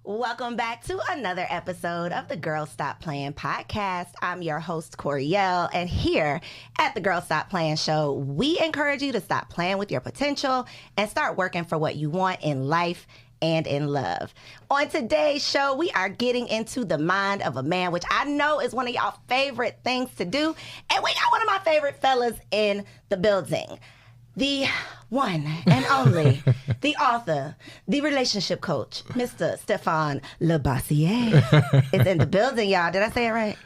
Welcome back to another episode of the Girls Stop Playing podcast. I'm your host, Koereyelle, and here at the Girls Stop Playing show, we encourage you to stop playing with your potential and start working for what you want in life and in love. On today's show, we are getting into the mind of a man, which I know is one of y'all favorite things to do, and we got one of my favorite fellas in the building. The one and only, the author, the relationship coach, Mr. Stephan is in the building, y'all. Did I say it right?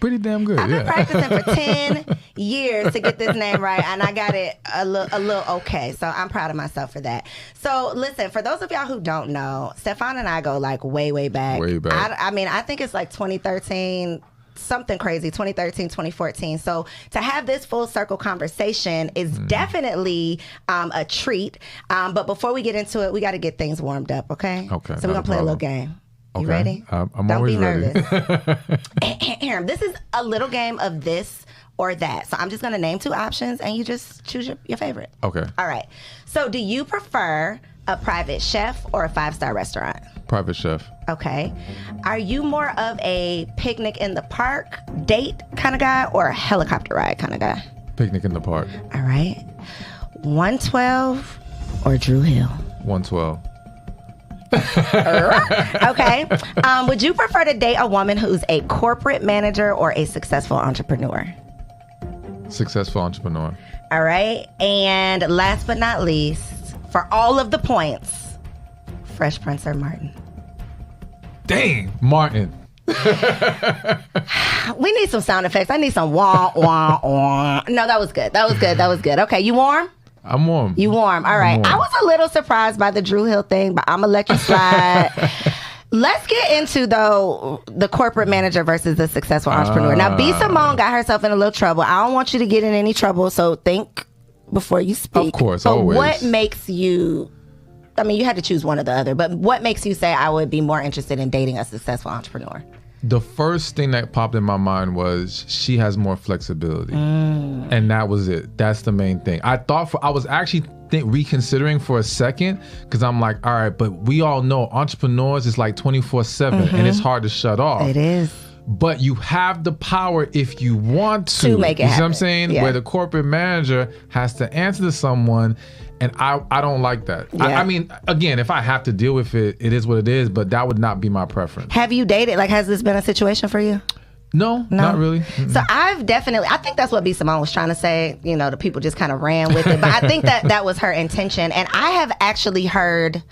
Pretty damn good. I've been practicing for 10 years to get this name right, and I got it a little okay. So I'm proud of myself for that. So listen, for those of y'all who don't know, Stephan and I go like way back. Way back. I mean, I think it's like 2013. Something crazy, 2013, 2014. So to have this full circle conversation is definitely a treat. But before we get into it, we got to get things warmed up, okay? Okay. So we're going to play a little game. You ready? I'm Don't always be ready. nervous. This is a little game of this or that. So I'm just going to name two options and you just choose your favorite. Okay. All right. So do you prefer a private chef or a 5-star restaurant? Private chef. Okay. Are you more of a picnic in the park date kind of guy or a helicopter ride kind of guy? Picnic in the park. All right. 112 or Drew Hill? 112. Okay. Would you prefer to date a woman who's a corporate manager or a successful entrepreneur? Successful entrepreneur. All right. And last but not least, for all of the points, Fresh Prince or Martin? Dang, Martin. We need some sound effects. I need some wah, wah, wah. No, that was good. That was good. Okay, you warm? I'm warm. You warm. All right. I was a little surprised by the Drew Hill thing, but I'm going to let you slide. Let's get into, though, the corporate manager versus the successful entrepreneur. Now, B. Simone got herself in a little trouble. I don't want you to get in any trouble, so think before you speak. Of course, but always. What makes you... I mean, you had to choose one or the other, but what makes you say I would be more interested in dating a successful entrepreneur? The first thing that popped in my mind was she has more flexibility. And that was it. That's the main thing. I was actually reconsidering for a second because I'm like, all right, but we all know entrepreneurs is like 24/7 and it's hard to shut off. It is. But you have the power if you want to make it you happen. See what I'm saying? Yeah. Where the corporate manager has to answer to someone, and I don't like that. Yeah. I mean, again, if I have to deal with it, it is what it is, but that would not be my preference. Have you dated? Like, has this been a situation for you? No, not really. So I think that's what B. Simone was trying to say. You know, the people just kind of ran with it. But I think that was her intention. And I have actually heard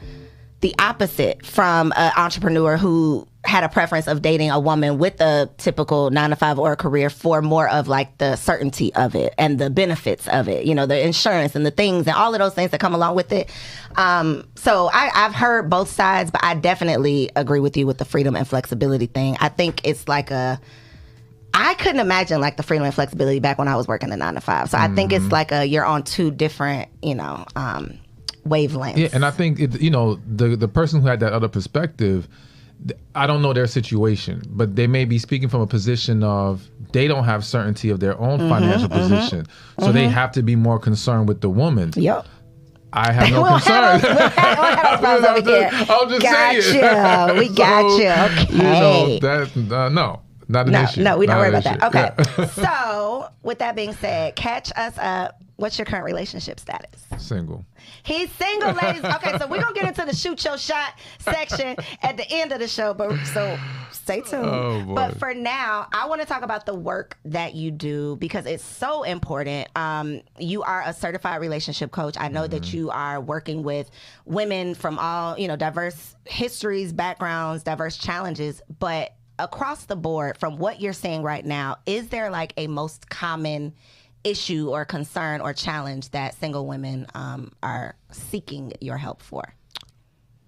the opposite from an entrepreneur who had a preference of dating a woman with a typical 9-to-5 or a career for more of like the certainty of it and the benefits of it, you know, the insurance and the things and all of those things that come along with it. So I've heard both sides, but I definitely agree with you with the freedom and flexibility thing. I think it's like I couldn't imagine like the freedom and flexibility back when I was working the 9-to-5. So I think it's like you're on two different, wavelengths. Yeah, and I think the person who had that other perspective, I don't know their situation, but they may be speaking from a position of they don't have certainty of their own financial position, so they have to be more concerned with the woman. Yep. I have no concern. I'll just saying. We got you. Okay. That's no. Not an issue. No, we don't worry about issue. that. Okay. Yeah. So, with that being said, catch us up. What's your current relationship status? Single. He's single, ladies. Okay, so we're going to get into the shoot your shot section at the end of the show, so stay tuned. Oh, boy. But for now, I want to talk about the work that you do because it's so important. You are a certified relationship coach. I know that you are working with women from all, diverse histories, backgrounds, diverse challenges, but across the board, from what you're seeing right now, is there like a most common issue or concern or challenge that single women are seeking your help for?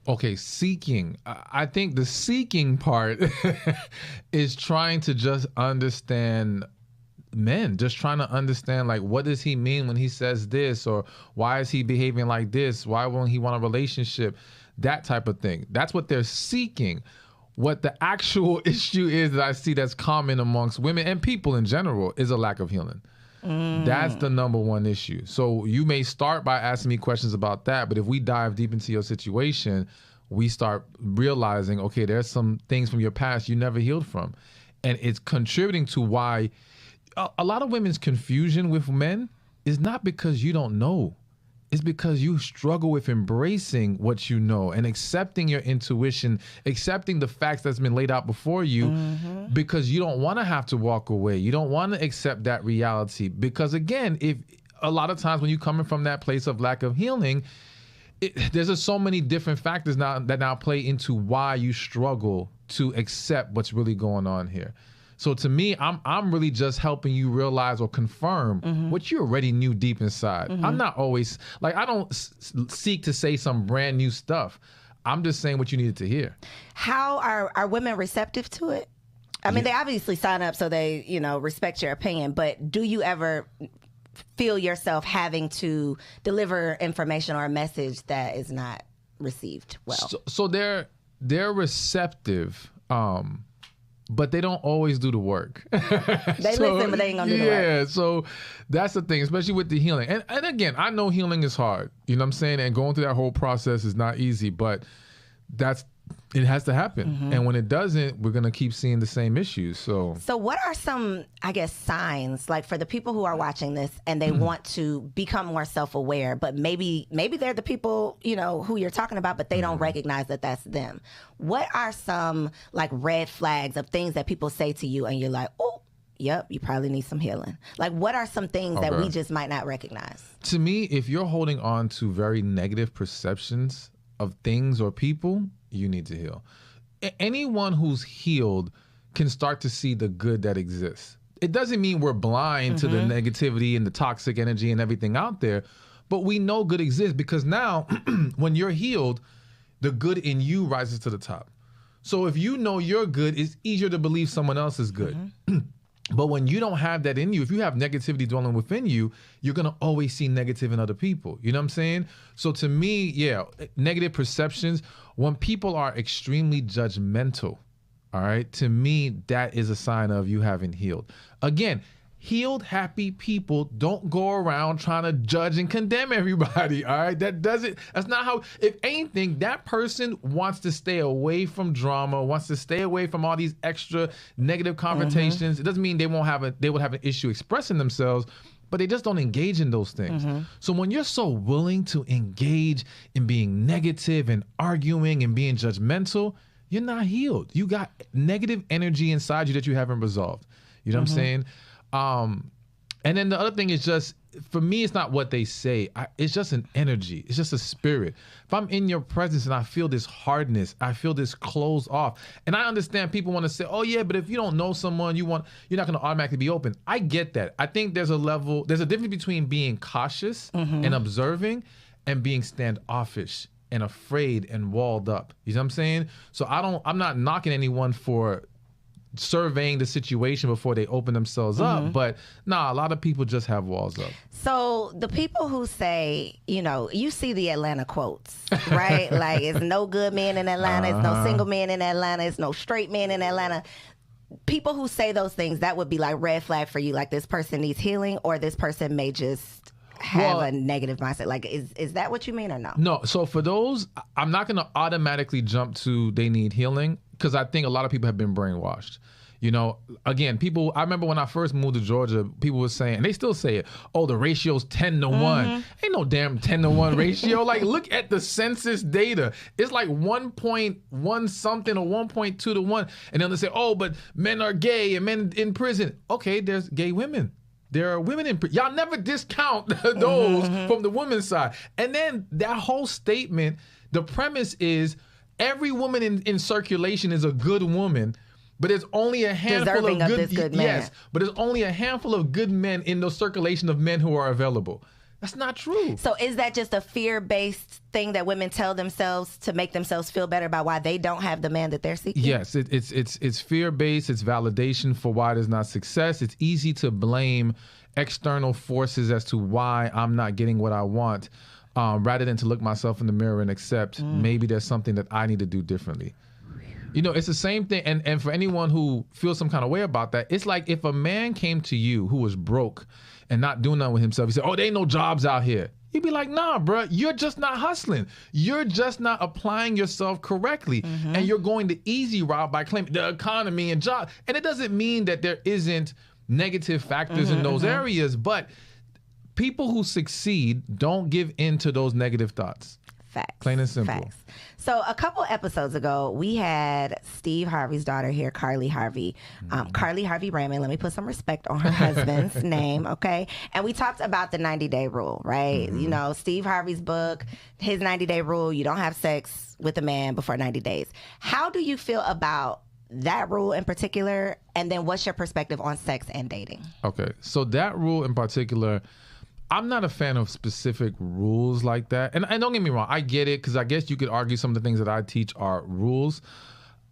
Okay, seeking. I think the seeking part is trying to just understand men, just trying to understand, like, what does he mean when he says this, or why is he behaving like this? Why won't he want a relationship? That type of thing. That's what they're seeking. What the actual issue is that I see that's common amongst women and people in general is a lack of healing. That's the number one issue. So you may start by asking me questions about that, but if we dive deep into your situation, we start realizing, okay, there's some things from your past you never healed from. And it's contributing to why a lot of women's confusion with men is not because you don't know. It's because you struggle with embracing what you know and accepting your intuition, accepting the facts that's been laid out before you, because you don't want to have to walk away. You don't want to accept that reality. Because again, if a lot of times when you're coming from that place of lack of healing, there's just so many different factors that now play into why you struggle to accept what's really going on here. So to me, I'm really just helping you realize or confirm what you already knew deep inside. I'm not always, like, I don't seek to say some brand new stuff. I'm just saying what you needed to hear. How are women receptive to it? I mean, they obviously sign up so they, respect your opinion, but do you ever feel yourself having to deliver information or a message that is not received well? So they're receptive, but they don't always do the work. They listen, but they ain't gonna do the work. Yeah, so that's the thing, especially with the healing. And again, I know healing is hard. You know what I'm saying? And going through that whole process is not easy, but it has to happen. And when it doesn't, we're gonna keep seeing the same issues. So what are some, I guess, signs, like, for the people who are watching this and they want to become more self-aware, but maybe they're the people, who you're talking about, but they don't recognize that that's them. What are some, like, red flags of things that people say to you and you're like, oh, yep, you probably need some healing? Like, what are some things that we just might not recognize? To me, if you're holding on to very negative perceptions of things or people, you need to heal. Anyone who's healed can start to see the good that exists. It doesn't mean we're blind to the negativity and the toxic energy and everything out there, but we know good exists because now when you're healed, the good in you rises to the top. So if you know you're good, it's easier to believe someone else is good. But when you don't have that in you, if you have negativity dwelling within you, you're going to always see negative in other people. You know what I'm saying? So to me, yeah, negative perceptions, when people are extremely judgmental, all right, to me, that is a sign of you haven't healed. Again, healed, happy people don't go around trying to judge and condemn everybody, all right? That's not how, if anything, that person wants to stay away from drama, wants to stay away from all these extra negative confrontations. It doesn't mean they would have an issue expressing themselves, but they just don't engage in those things. So when you're so willing to engage in being negative and arguing and being judgmental, you're not healed. You got negative energy inside you that you haven't resolved. You know what I'm saying? And then the other thing is just, for me, it's not what they say. It's just an energy. It's just a spirit. If I'm in your presence and I feel this hardness, I feel this closed off. And I understand people want to say, oh yeah, but if you don't know someone, you're not going to automatically be open. I get that. I think there's a difference between being cautious and observing and being standoffish and afraid and walled up. You know what I'm saying? So I'm not knocking anyone for surveying the situation before they open themselves up, but a lot of people just have walls up. So the people who say, you see the Atlanta quotes, right? Like, it's no good men in Atlanta, it's no single men in Atlanta, it's no straight men in Atlanta. People who say those things, that would be like red flag for you, like this person needs healing, or this person may just have a negative mindset. Like, is that what you mean or no? No. So for those, I'm not going to automatically jump to they need healing, because I think a lot of people have been brainwashed. Again, I remember when I first moved to Georgia, people were saying, and they still say it, oh, the ratio's 10-1. Ain't no damn 10-1 ratio. Like, look at the census data. It's like 1.1 something or 1.2 to 1. And then they say, oh, but men are gay and men in prison. Okay, there's gay women. There are women in prison. Y'all never discount those from the women's side. And then that whole statement, the premise is every woman in circulation is a good woman, but there's only a handful of good men. Yes, but there's only a handful of good men in the circulation of men who are available. That's not true. So is that just a fear-based thing that women tell themselves to make themselves feel better about why they don't have the man that they're seeking? Yes, it's fear-based. It's validation for why there's not success. It's easy to blame external forces as to why I'm not getting what I want, rather than to look myself in the mirror and accept maybe there's something that I need to do differently. It's the same thing. And for anyone who feels some kind of way about that, it's like if a man came to you who was broke and not doing nothing with himself, he said, oh, there ain't no jobs out here. You'd be like, nah, bro, you're just not hustling. You're just not applying yourself correctly. And you're going the easy route by claiming the economy and job. And it doesn't mean that there isn't negative factors in those areas, but people who succeed don't give in to those negative thoughts. Facts. Plain and simple. Facts. So a couple episodes ago, we had Steve Harvey's daughter here, Carly Harvey. Carly Harvey Raymond, let me put some respect on her husband's name, okay? And we talked about the 90-day rule, right? You know, Steve Harvey's book, his 90-day rule, you don't have sex with a man before 90 days. How do you feel about that rule in particular? And then what's your perspective on sex and dating? Okay, so that rule in particular, I'm not a fan of specific rules like that. And don't get me wrong, I get it, because I guess you could argue some of the things that I teach are rules.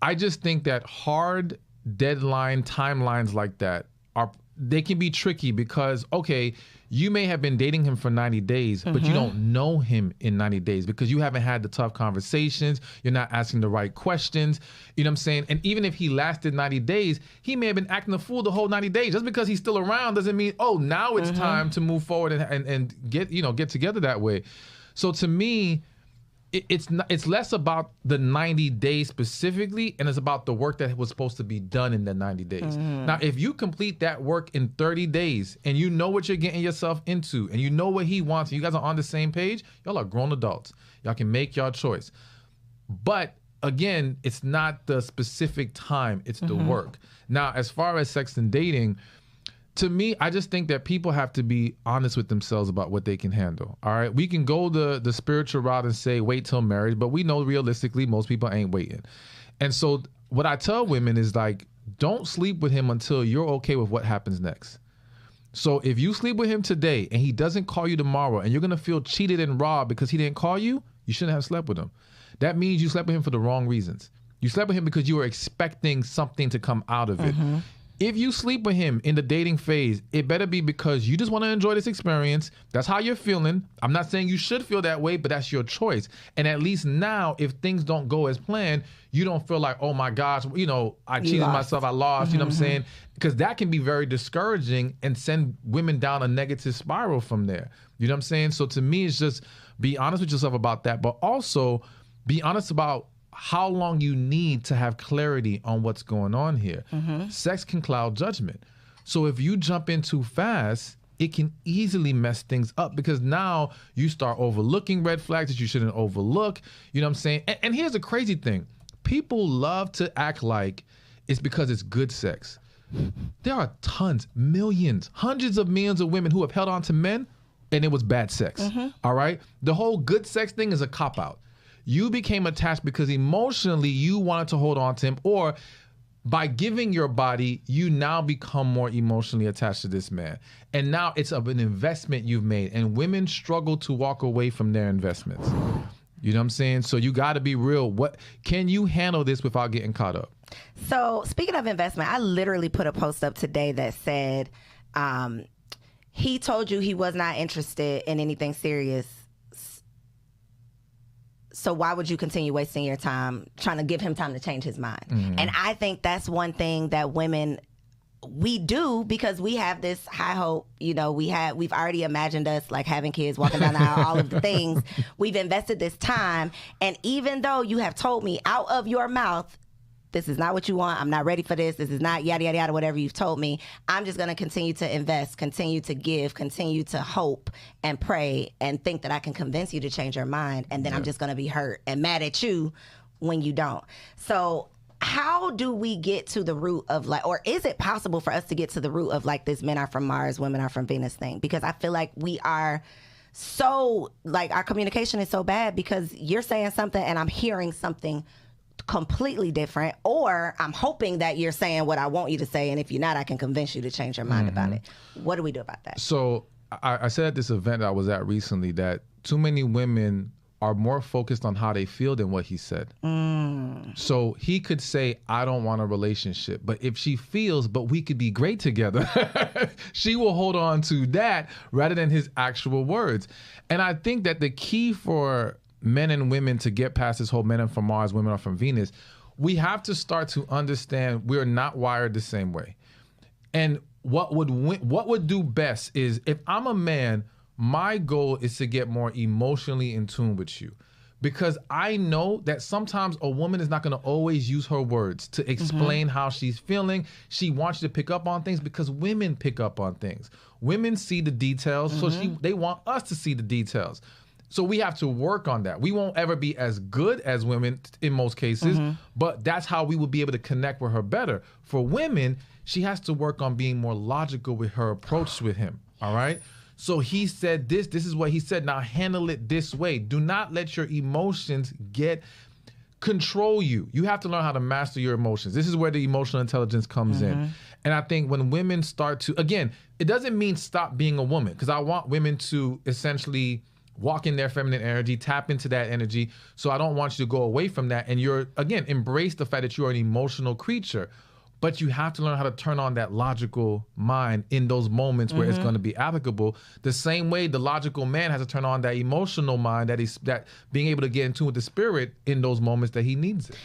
I just think that hard deadline timelines like that they can be tricky because, okay, you may have been dating him for 90 days, but you don't know him in 90 days because you haven't had the tough conversations. You're not asking the right questions. You know what I'm saying? And even if he lasted 90 days, he may have been acting a fool the whole 90 days. Just because he's still around doesn't mean, oh, now it's time to move forward and get together that way. So to me, it's less about the 90 days specifically, and it's about the work that was supposed to be done in the 90 days. Now, if you complete that work in 30 days and you know what you're getting yourself into and you know what he wants and you guys are on the same page, y'all are grown adults. Y'all can make your choice. But again, it's not the specific time, it's the work. Now, as far as sex and dating, to me, I just think that people have to be honest with themselves about what they can handle. All right. We can go the spiritual route and say, wait till marriage, but we know realistically, most people ain't waiting. And so what I tell women is like, don't sleep with him until you're okay with what happens next. So if you sleep with him today and he doesn't call you tomorrow and you're going to feel cheated and robbed because he didn't call you, you shouldn't have slept with him. That means you slept with him for the wrong reasons. You slept with him because you were expecting something to come out of it. If you sleep with him in the dating phase, it better be because you just want to enjoy this experience. That's how you're feeling. I'm not saying you should feel that way, but that's your choice. And at least now, if things don't go as planned, you don't feel like, oh my gosh, you know, I cheated myself, I lost, you know what I'm saying? Because that can be very discouraging and send women down a negative spiral from there. You know what I'm saying? So to me, it's just be honest with yourself about that, but also be honest about how long you need to have clarity on what's going on here. Sex can cloud judgment. So if you jump in too fast, it can easily mess things up because now you start overlooking red flags that you shouldn't overlook. You know what I'm saying? And here's the crazy thing. People love to act like it's because it's good sex. There are tons, millions, hundreds of millions of women who have held on to men and it was bad sex. All right? The whole good sex thing is a cop-out. You became attached because emotionally you wanted to hold on to him, or by giving your body, you now become more emotionally attached to this man. And now it's of an investment you've made, and women struggle to walk away from their investments. You know what I'm saying? So you got to be real. What can you handle this without getting caught up? So speaking of investment, I literally put a post up today that said, he told you he was not interested in anything serious. So why would you continue wasting your time trying to give him time to change his mind? And I think that's one thing that women, we do because we have this high hope. You know, we've already imagined us like having kids, walking down the aisle, all of the things. We've invested this time. And even though you have told me out of your mouth, this is not what you want, I'm not ready for this, this is not yada, yada, yada, whatever you've told me, I'm just going to continue to invest, continue to give, continue to hope and pray and think that I can convince you to change your mind. And then I'm just going to be hurt and mad at you when you don't. So how do we get to the root of like, or is it possible for us to get to the root of like this men are from Mars, women are from Venus thing? Because I feel like we are so, like our communication is so bad because you're saying something and I'm hearing something completely different, or I'm hoping that you're saying what I want you to say, and if you're not, I can convince you to change your mind about it. What do we do about that? So I said at this event I was at recently that too many women are more focused on how they feel than what he said. So he could say, I don't want a relationship, but if she feels, but we could be great together, she will hold on to that rather than his actual words. And I think that the key for men and women to get past this whole men are from Mars, women are from Venus, we have to start to understand we're not wired the same way. And what would do best is if I'm a man, my goal is to get more emotionally in tune with you. Because I know that sometimes a woman is not going to always use her words to explain how she's feeling. She wants you to pick up on things because women pick up on things. Women see the details, so they want us to see the details. So we have to work on that. We won't ever be as good as women in most cases, but that's how we will be able to connect with her better. For women, she has to work on being more logical with her approach with him, all right? So he said this is what he said. Now handle it this way. Do not let your emotions control you. You have to learn how to master your emotions. This is where the emotional intelligence comes in. And I think when women start to, again, it doesn't mean stop being a woman, because I want women to essentially walk in their feminine energy, tap into that energy. So I don't want you to go away from that. And embrace the fact that you're an emotional creature. But you have to learn how to turn on that logical mind in those moments where it's going to be applicable. The same way the logical man has to turn on that emotional mind, that being able to get in tune with the spirit in those moments that he needs it.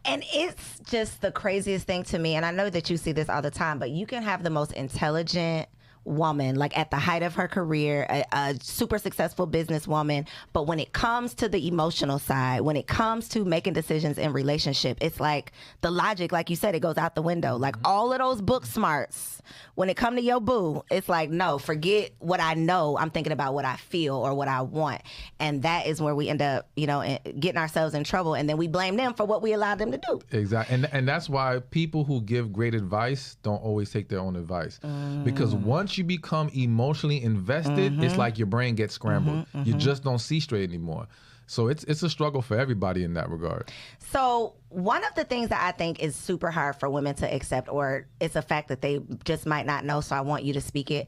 And it's just the craziest thing to me. And I know that you see this all the time, but you can have the most intelligent woman, like at the height of her career, a super successful businesswoman, but when it comes to the emotional side, when it comes to making decisions in relationship, it's like the logic, like you said, it goes out the window. Like all of those book smarts, when it come to your boo, it's like, no, forget what I know. I'm thinking about what I feel or what I want. And that is where we end up, getting ourselves in trouble. And then we blame them for what we allowed them to do. Exactly. And that's why people who give great advice don't always take their own advice. Because once you become emotionally invested, it's like your brain gets scrambled. You just don't see straight anymore. So it's a struggle for everybody in that regard. So one of the things that I think is super hard for women to accept, or it's a fact that they just might not know, so I want you to speak it.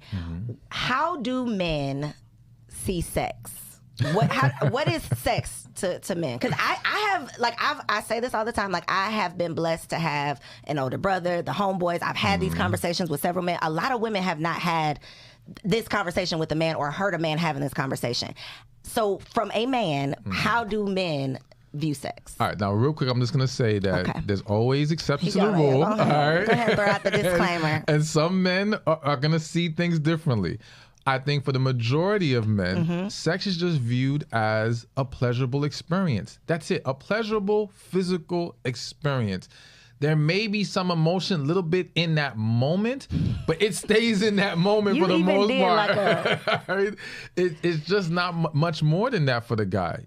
How do men see sex? What is sex to men? Because I say this all the time. Like, I have been blessed to have an older brother, the homeboys. I've had these conversations with several men. A lot of women have not had this conversation with a man or heard a man having this conversation. So from a man, how do men view sex? All right, now real quick, I'm just gonna say that there's always exceptions to the rule. Go ahead and throw out the disclaimer. And some men are gonna see things differently. I think for the majority of men, sex is just viewed as a pleasurable experience. That's it, a pleasurable physical experience. There may be some emotion a little bit in that moment, but it stays in that moment for the most part. It's just not much more than that for the guy.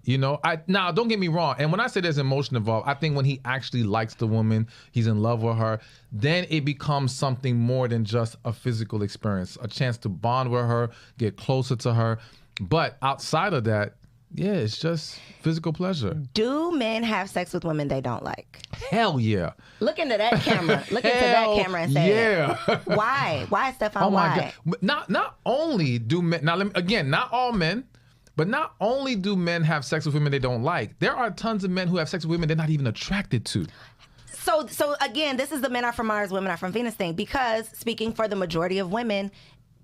Now, don't get me wrong. And when I say there's emotion involved, I think when he actually likes the woman, he's in love with her, then it becomes something more than just a physical experience, a chance to bond with her, get closer to her. But outside of that, yeah, it's just physical pleasure. Do men have sex with women they don't like? Hell yeah. Look into that camera. Look into that camera and say, yeah. Why? Why, Stephan? Oh my why? God. Not only do men, now again, not all men, but not only do men have sex with women they don't like, there are tons of men who have sex with women they're not even attracted to. So again, this is the men are from Mars, women are from Venus thing, because speaking for the majority of women,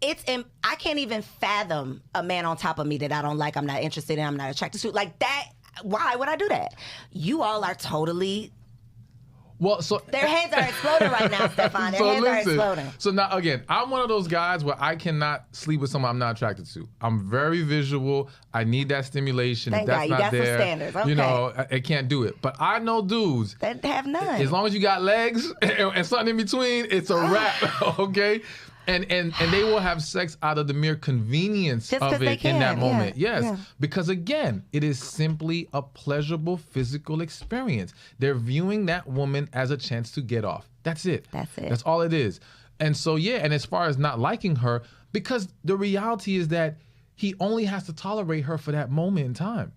I can't even fathom a man on top of me that I don't like, I'm not interested in, I'm not attracted to. Like that, why would I do that? You all are totally... Well, so their heads are exploding right now, Stephan. Their heads are exploding. So now, again, I'm one of those guys where I cannot sleep with someone I'm not attracted to. I'm very visual. I need that stimulation. Thank if that's God, you not got there, some standards. Okay. I can't do it. But I know dudes that have none. As long as you got legs and something in between, it's a wrap. Okay. And they will have sex out of the mere convenience of it in that moment. Yeah. Yes. Yeah. Because again, it is simply a pleasurable physical experience. They're viewing that woman as a chance to get off. That's it. That's all it is. And so, yeah, and as far as not liking her, because the reality is that he only has to tolerate her for that moment in time.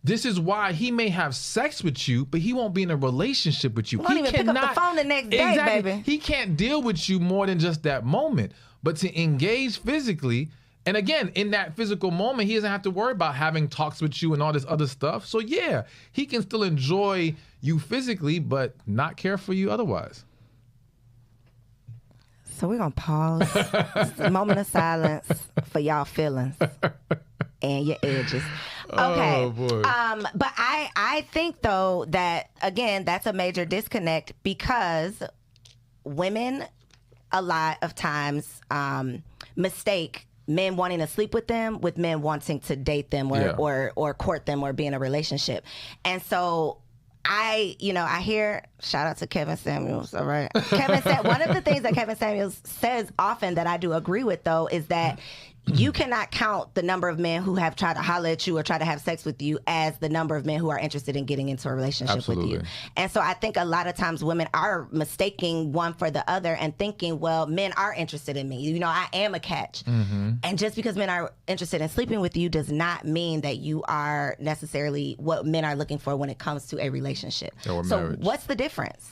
This is why he may have sex with you, but he won't be in a relationship with you. He won't even pick up the phone the next day, baby. He can't deal with you more than just that moment. But to engage physically, and again, in that physical moment, he doesn't have to worry about having talks with you and all this other stuff. So yeah, he can still enjoy you physically, but not care for you otherwise. So we're going to pause. A moment of silence for y'all feelings and your edges. Okay. Oh, boy. But I think, though, that, again, that's a major disconnect because women a lot of times mistake men wanting to sleep with them with men wanting to date them or court them or be in a relationship. And so I hear, shout out to Kevin Samuels, all right? Kevin said, one of the things that Kevin Samuels says often that I do agree with, though, is that you cannot count the number of men who have tried to holler at you or try to have sex with you as the number of men who are interested in getting into a relationship with you. And so I think a lot of times women are mistaking one for the other and thinking, well, men are interested in me. You know, I am a catch. And just because men are interested in sleeping with you does not mean that you are necessarily what men are looking for when it comes to a relationship. Or so marriage. what's the difference?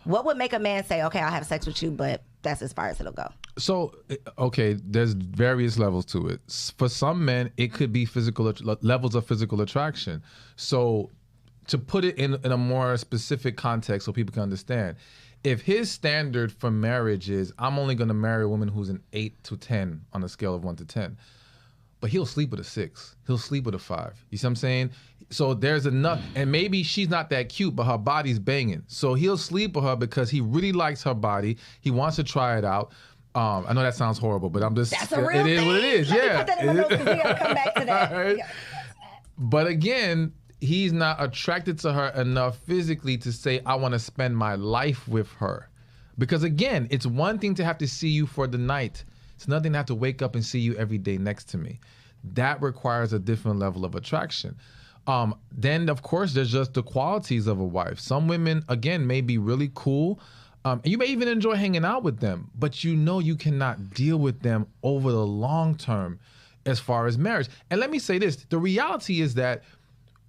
What would make a man say, okay, I'll have sex with you, but that's as far as it'll go? So, okay, there's various levels to it. For some men, it could be physical levels of physical attraction. So, to put it in a more specific context so people can understand, if his standard for marriage is, I'm only going to marry a woman who's an 8 to 10 on a scale of 1 to 10, but he'll sleep with a 6. He'll sleep with a 5. You see what I'm saying? So there's enough, and maybe she's not that cute, but her body's banging. So he'll sleep with her because he really likes her body. He wants to try it out. I know that sounds horrible, but I'm just, that's a real it is thing. what it is. Let me put that in my notes because we gotta come back to that. Right? But again, he's not attracted to her enough physically to say, I want to spend my life with her. Because again, it's one thing to have to see you for the night. It's nothing to have to wake up and see you every day next to me. That requires a different level of attraction. Then, of course, there's just the qualities of a wife. Some women, again, may be really cool. And you may even enjoy hanging out with them, but you know you cannot deal with them over the long term as far as marriage. And let me say this. The reality is that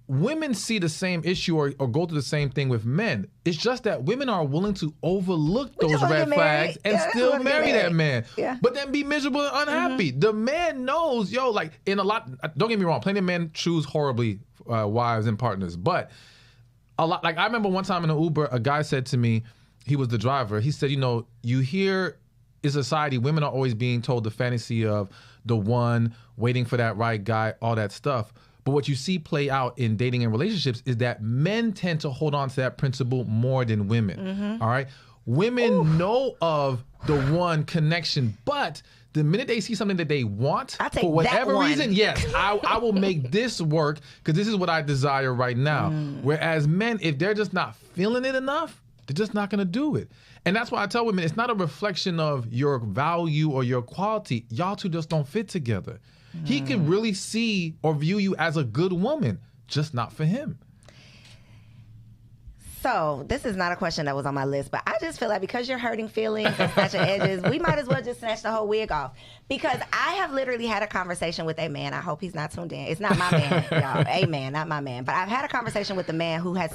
women see the same issue or go through the same thing with men. It's just that women are willing to overlook those red flags and still marry that man. Yeah. But then be miserable and unhappy. The man knows, don't get me wrong, plenty of men choose horribly wives and partners. But a lot, like I remember one time in an Uber, a guy said to me, he was the driver, he said, you hear in society, women are always being told the fantasy of the one, waiting for that right guy, all that stuff. But what you see play out in dating and relationships is that men tend to hold on to that principle more than women. All right. Women know of the one connection, but the minute they see something that they want, for whatever reason, yes, I will make this work because this is what I desire right now. Whereas men, if they're just not feeling it enough, they're just not going to do it. And that's why I tell women, it's not a reflection of your value or your quality. Y'all two just don't fit together. He can really see or view you as a good woman, just not for him. So this is not a question that was on my list, but I just feel like because you're hurting feelings and snatching edges, we might as well just snatch the whole wig off. Because I have literally had a conversation with a man. I hope he's not tuned in. It's not my man, y'all. A man, not my man. But I've had a conversation with a man who has,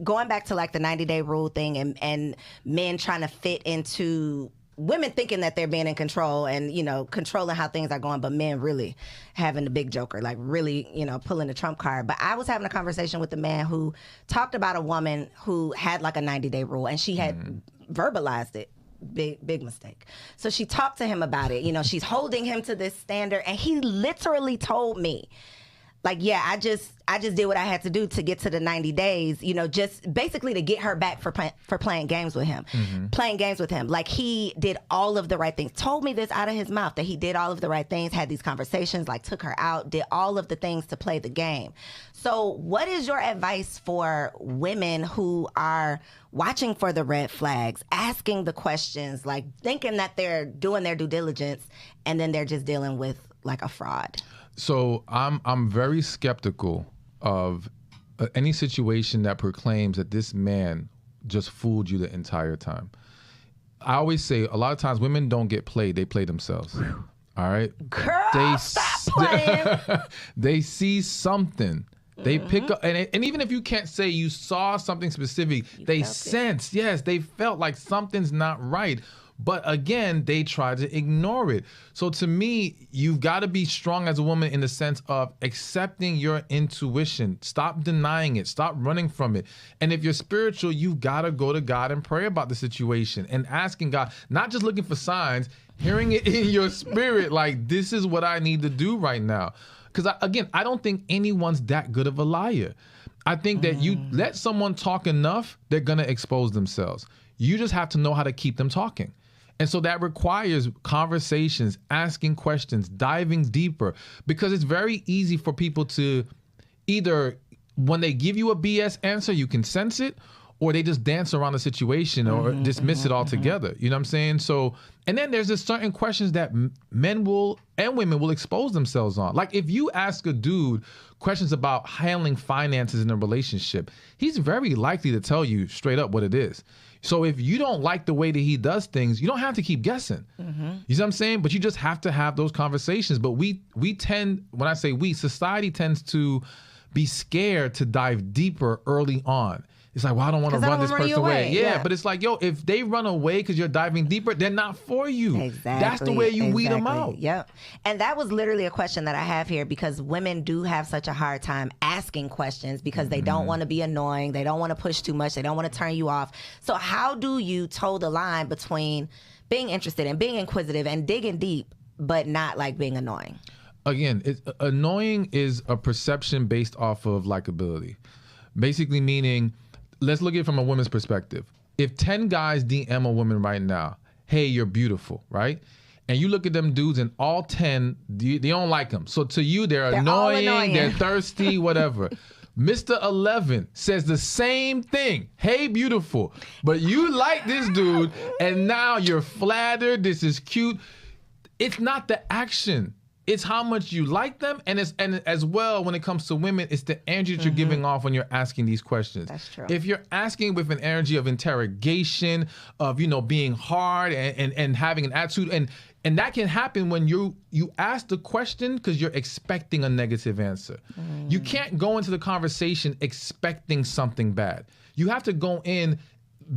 going back to like the 90-day rule thing and men trying to fit into women thinking that they're being in control and, controlling how things are going, but men really having the big joker, like really, pulling the trump card. But I was having a conversation with a man who talked about a woman who had like a 90-day rule and she had verbalized it. Big mistake. So she talked to him about it. She's holding him to this standard and he literally told me, like, yeah, I just did what I had to do to get to the 90 days, just basically to get her back for playing games with him. Playing games with him. Like, he did all of the right things. Told me this out of his mouth, that he did all of the right things, had these conversations, like took her out, did all of the things to play the game. So what is your advice for women who are watching for the red flags, asking the questions, like thinking that they're doing their due diligence, and then they're just dealing with like a fraud? So I'm very skeptical of any situation that proclaims that this man just fooled you the entire time. I always say a lot of times women don't get played, they play themselves. All right? Girl, stop playing. They see something. They pick up, and even if you can't say you saw something specific, they sense, yes, they felt like something's not right. But again, they try to ignore it. So to me, you've got to be strong as a woman in the sense of accepting your intuition. Stop denying it. Stop running from it. And if you're spiritual, you've got to go to God and pray about the situation and asking God, not just looking for signs, hearing it in your spirit, like, this is what I need to do right now. Because I don't think anyone's that good of a liar. I think that you let someone talk enough, they're going to expose themselves. You just have to know how to keep them talking. And so that requires conversations, asking questions, diving deeper, because it's very easy for people to either, when they give you a BS answer, you can sense it, or they just dance around the situation or dismiss it altogether. You know what I'm saying? So, and then there's just certain questions that men will and women will expose themselves on. Like if you ask a dude questions about handling finances in a relationship, he's very likely to tell you straight up what it is. So if you don't like the way that he does things, you don't have to keep guessing. You know what I'm saying? But you just have to have those conversations. But we tend, when I say we, society tends to be scared to dive deeper early on. It's like, well, I don't want to run this person away. Yeah, but it's like, yo, if they run away because you're diving deeper, they're not for you. Exactly. That's the way you weed them out. Yep. And that was literally a question that I have here, because women do have such a hard time asking questions because they don't want to be annoying. They don't want to push too much. They don't want to turn you off. So how do you toe the line between being interested and being inquisitive and digging deep, but not like being annoying? Again, annoying is a perception based off of likability. Basically meaning, let's look at it from a woman's perspective. If 10 guys DM a woman right now, hey, you're beautiful, right? And you look at them dudes and all 10, they don't like them. So to you, they're annoying, they're thirsty, whatever. Mr. 11 says the same thing. Hey, beautiful. But you like this dude and now you're flattered. This is cute. It's not the action. It's how much you like them, and as well when it comes to women, it's the energy that you're giving off when you're asking these questions. That's true. If you're asking with an energy of interrogation, of being hard and having an attitude, and that can happen when you ask the question because you're expecting a negative answer. You can't go into the conversation expecting something bad. You have to go in,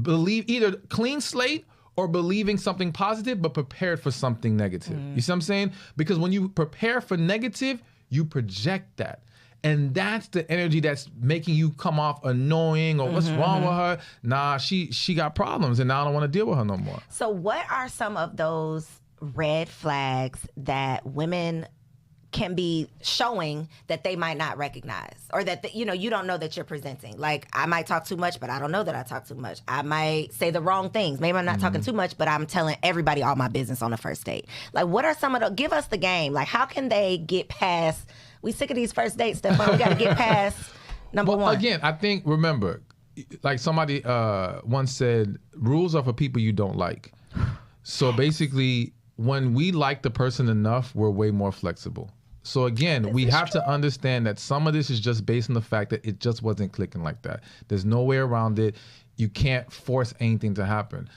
believe either clean slate or believing something positive, but prepared for something negative. You see what I'm saying? Because when you prepare for negative, you project that. And that's the energy that's making you come off annoying or what's wrong with her? Nah, she got problems and now I don't want to deal with her no more. So what are some of those red flags that women can be showing that they might not recognize, or that you don't know that you're presenting? Like, I might talk too much, but I don't know that I talk too much. I might say the wrong things. Maybe I'm not talking too much, but I'm telling everybody all my business on the first date. Like, what are some of the, give us the game. Like, how can they get past, we sick of these first dates, Stephan. We got to get past number one. Again, I think, remember, like somebody once said, rules are for people you don't like. So basically, when we like the person enough, we're way more flexible. So again, we have to understand that some of this is just based on the fact that it just wasn't clicking like that. There's no way around it. You can't force anything to happen.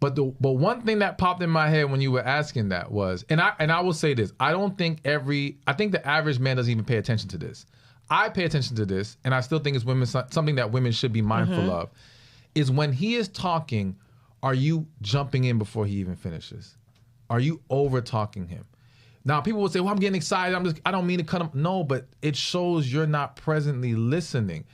But one thing that popped in my head when you were asking that was, and I will say this, I think the average man doesn't even pay attention to this. I pay attention to this, and I still think it's something that women should be mindful of, is when he is talking, are you jumping in before he even finishes? Are you over talking him? Now, people will say, well, I'm getting excited. I don't mean to cut him. No, but it shows you're not presently listening.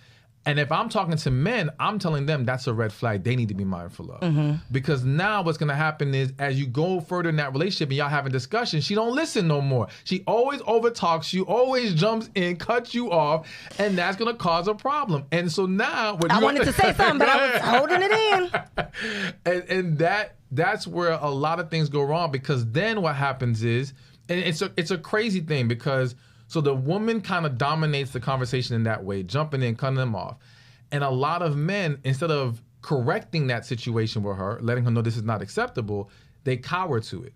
And if I'm talking to men, I'm telling them that's a red flag they need to be mindful of. Because now what's going to happen is, as you go further in that relationship and y'all having discussion, she don't listen no more. She always overtalks you, always jumps in, cuts you off, and that's going to cause a problem. And so now... I wanted to say something, but I was holding it in. and that's where a lot of things go wrong, because then what happens is, and it's a crazy thing, because so the woman kind of dominates the conversation in that way, jumping in, cutting them off. And a lot of men, instead of correcting that situation with her, letting her know this is not acceptable, they cower to it.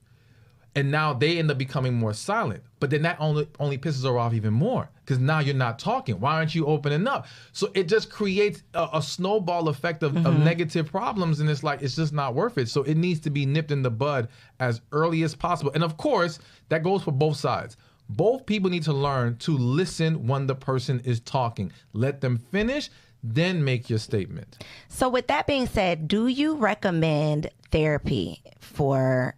And now they end up becoming more silent. But then that only pisses her off even more, because now you're not talking. Why aren't you opening up? So it just creates a snowball effect of negative problems, and it's like, it's just not worth it. So it needs to be nipped in the bud as early as possible. And of course, that goes for both sides. Both people need to learn to listen when the person is talking. Let them finish, then make your statement. So with that being said, do you recommend therapy for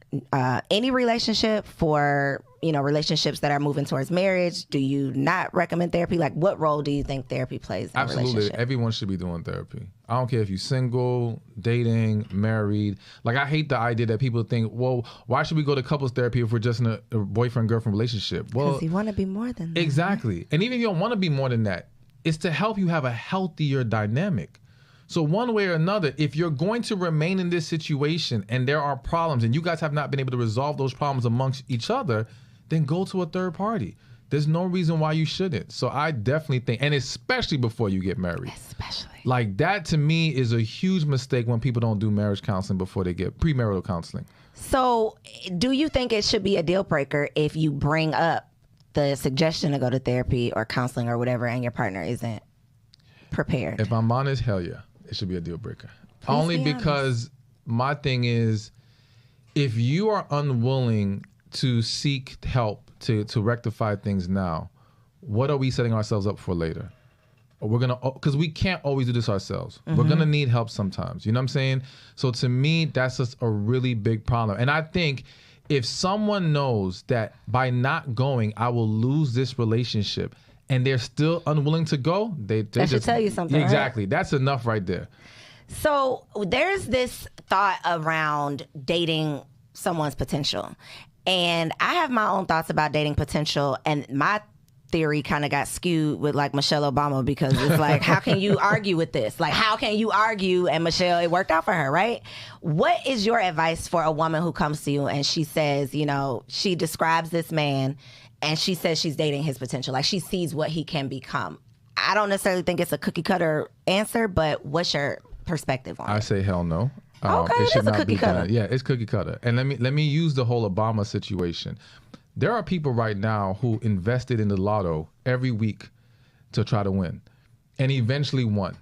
any relationship, for relationships that are moving towards marriage? Do you not recommend therapy? Like, what role do you think therapy plays in a relationship? Absolutely. Everyone should be doing therapy. I don't care if you're single, dating, married. Like, I hate the idea that people think, well, why should we go to couples therapy if we're just in a boyfriend-girlfriend relationship? Well, because you want to be more than that. Exactly. And even if you don't want to be more than that, it's to help you have a healthier dynamic. So one way or another, if you're going to remain in this situation and there are problems and you guys have not been able to resolve those problems amongst each other, then go to a third party. There's no reason why you shouldn't. So I definitely think, and especially before you get married. Especially. Like that to me is a huge mistake when people don't do marriage counseling before they get premarital counseling. So do you think it should be a deal breaker if you bring up the suggestion to go to therapy or counseling or whatever and your partner isn't prepared? If I'm honest, hell yeah, it should be a deal breaker. Please Only be because my thing is, if you are unwilling to seek help to rectify things now, what are we setting ourselves up for later? We're gonna, because we can't always do this ourselves. We're gonna need help sometimes. You know what I'm saying? So to me, that's just a really big problem. And I think if someone knows that by not going, I will lose this relationship, and they're still unwilling to go, they That just should tell you something, Exactly. right? That's enough right there. So there's this thought around dating someone's potential. And I have my own thoughts about dating potential, and my theory kind of got skewed with like Michelle Obama, because it's like, how can you argue with this? Like, how can you argue? And Michelle, it worked out for her, right? What is your advice for a woman who comes to you and she says, you know, she describes this man and she says she's dating his potential, like she sees what he can become? I don't necessarily think it's a cookie cutter answer, but what's your perspective on it? I say hell no. Okay, it should it is a not cookie be cutter. done. Yeah, it's cookie cutter. And let me use the whole Obama situation. There are people right now who invested in the lotto every week to try to win, and eventually won.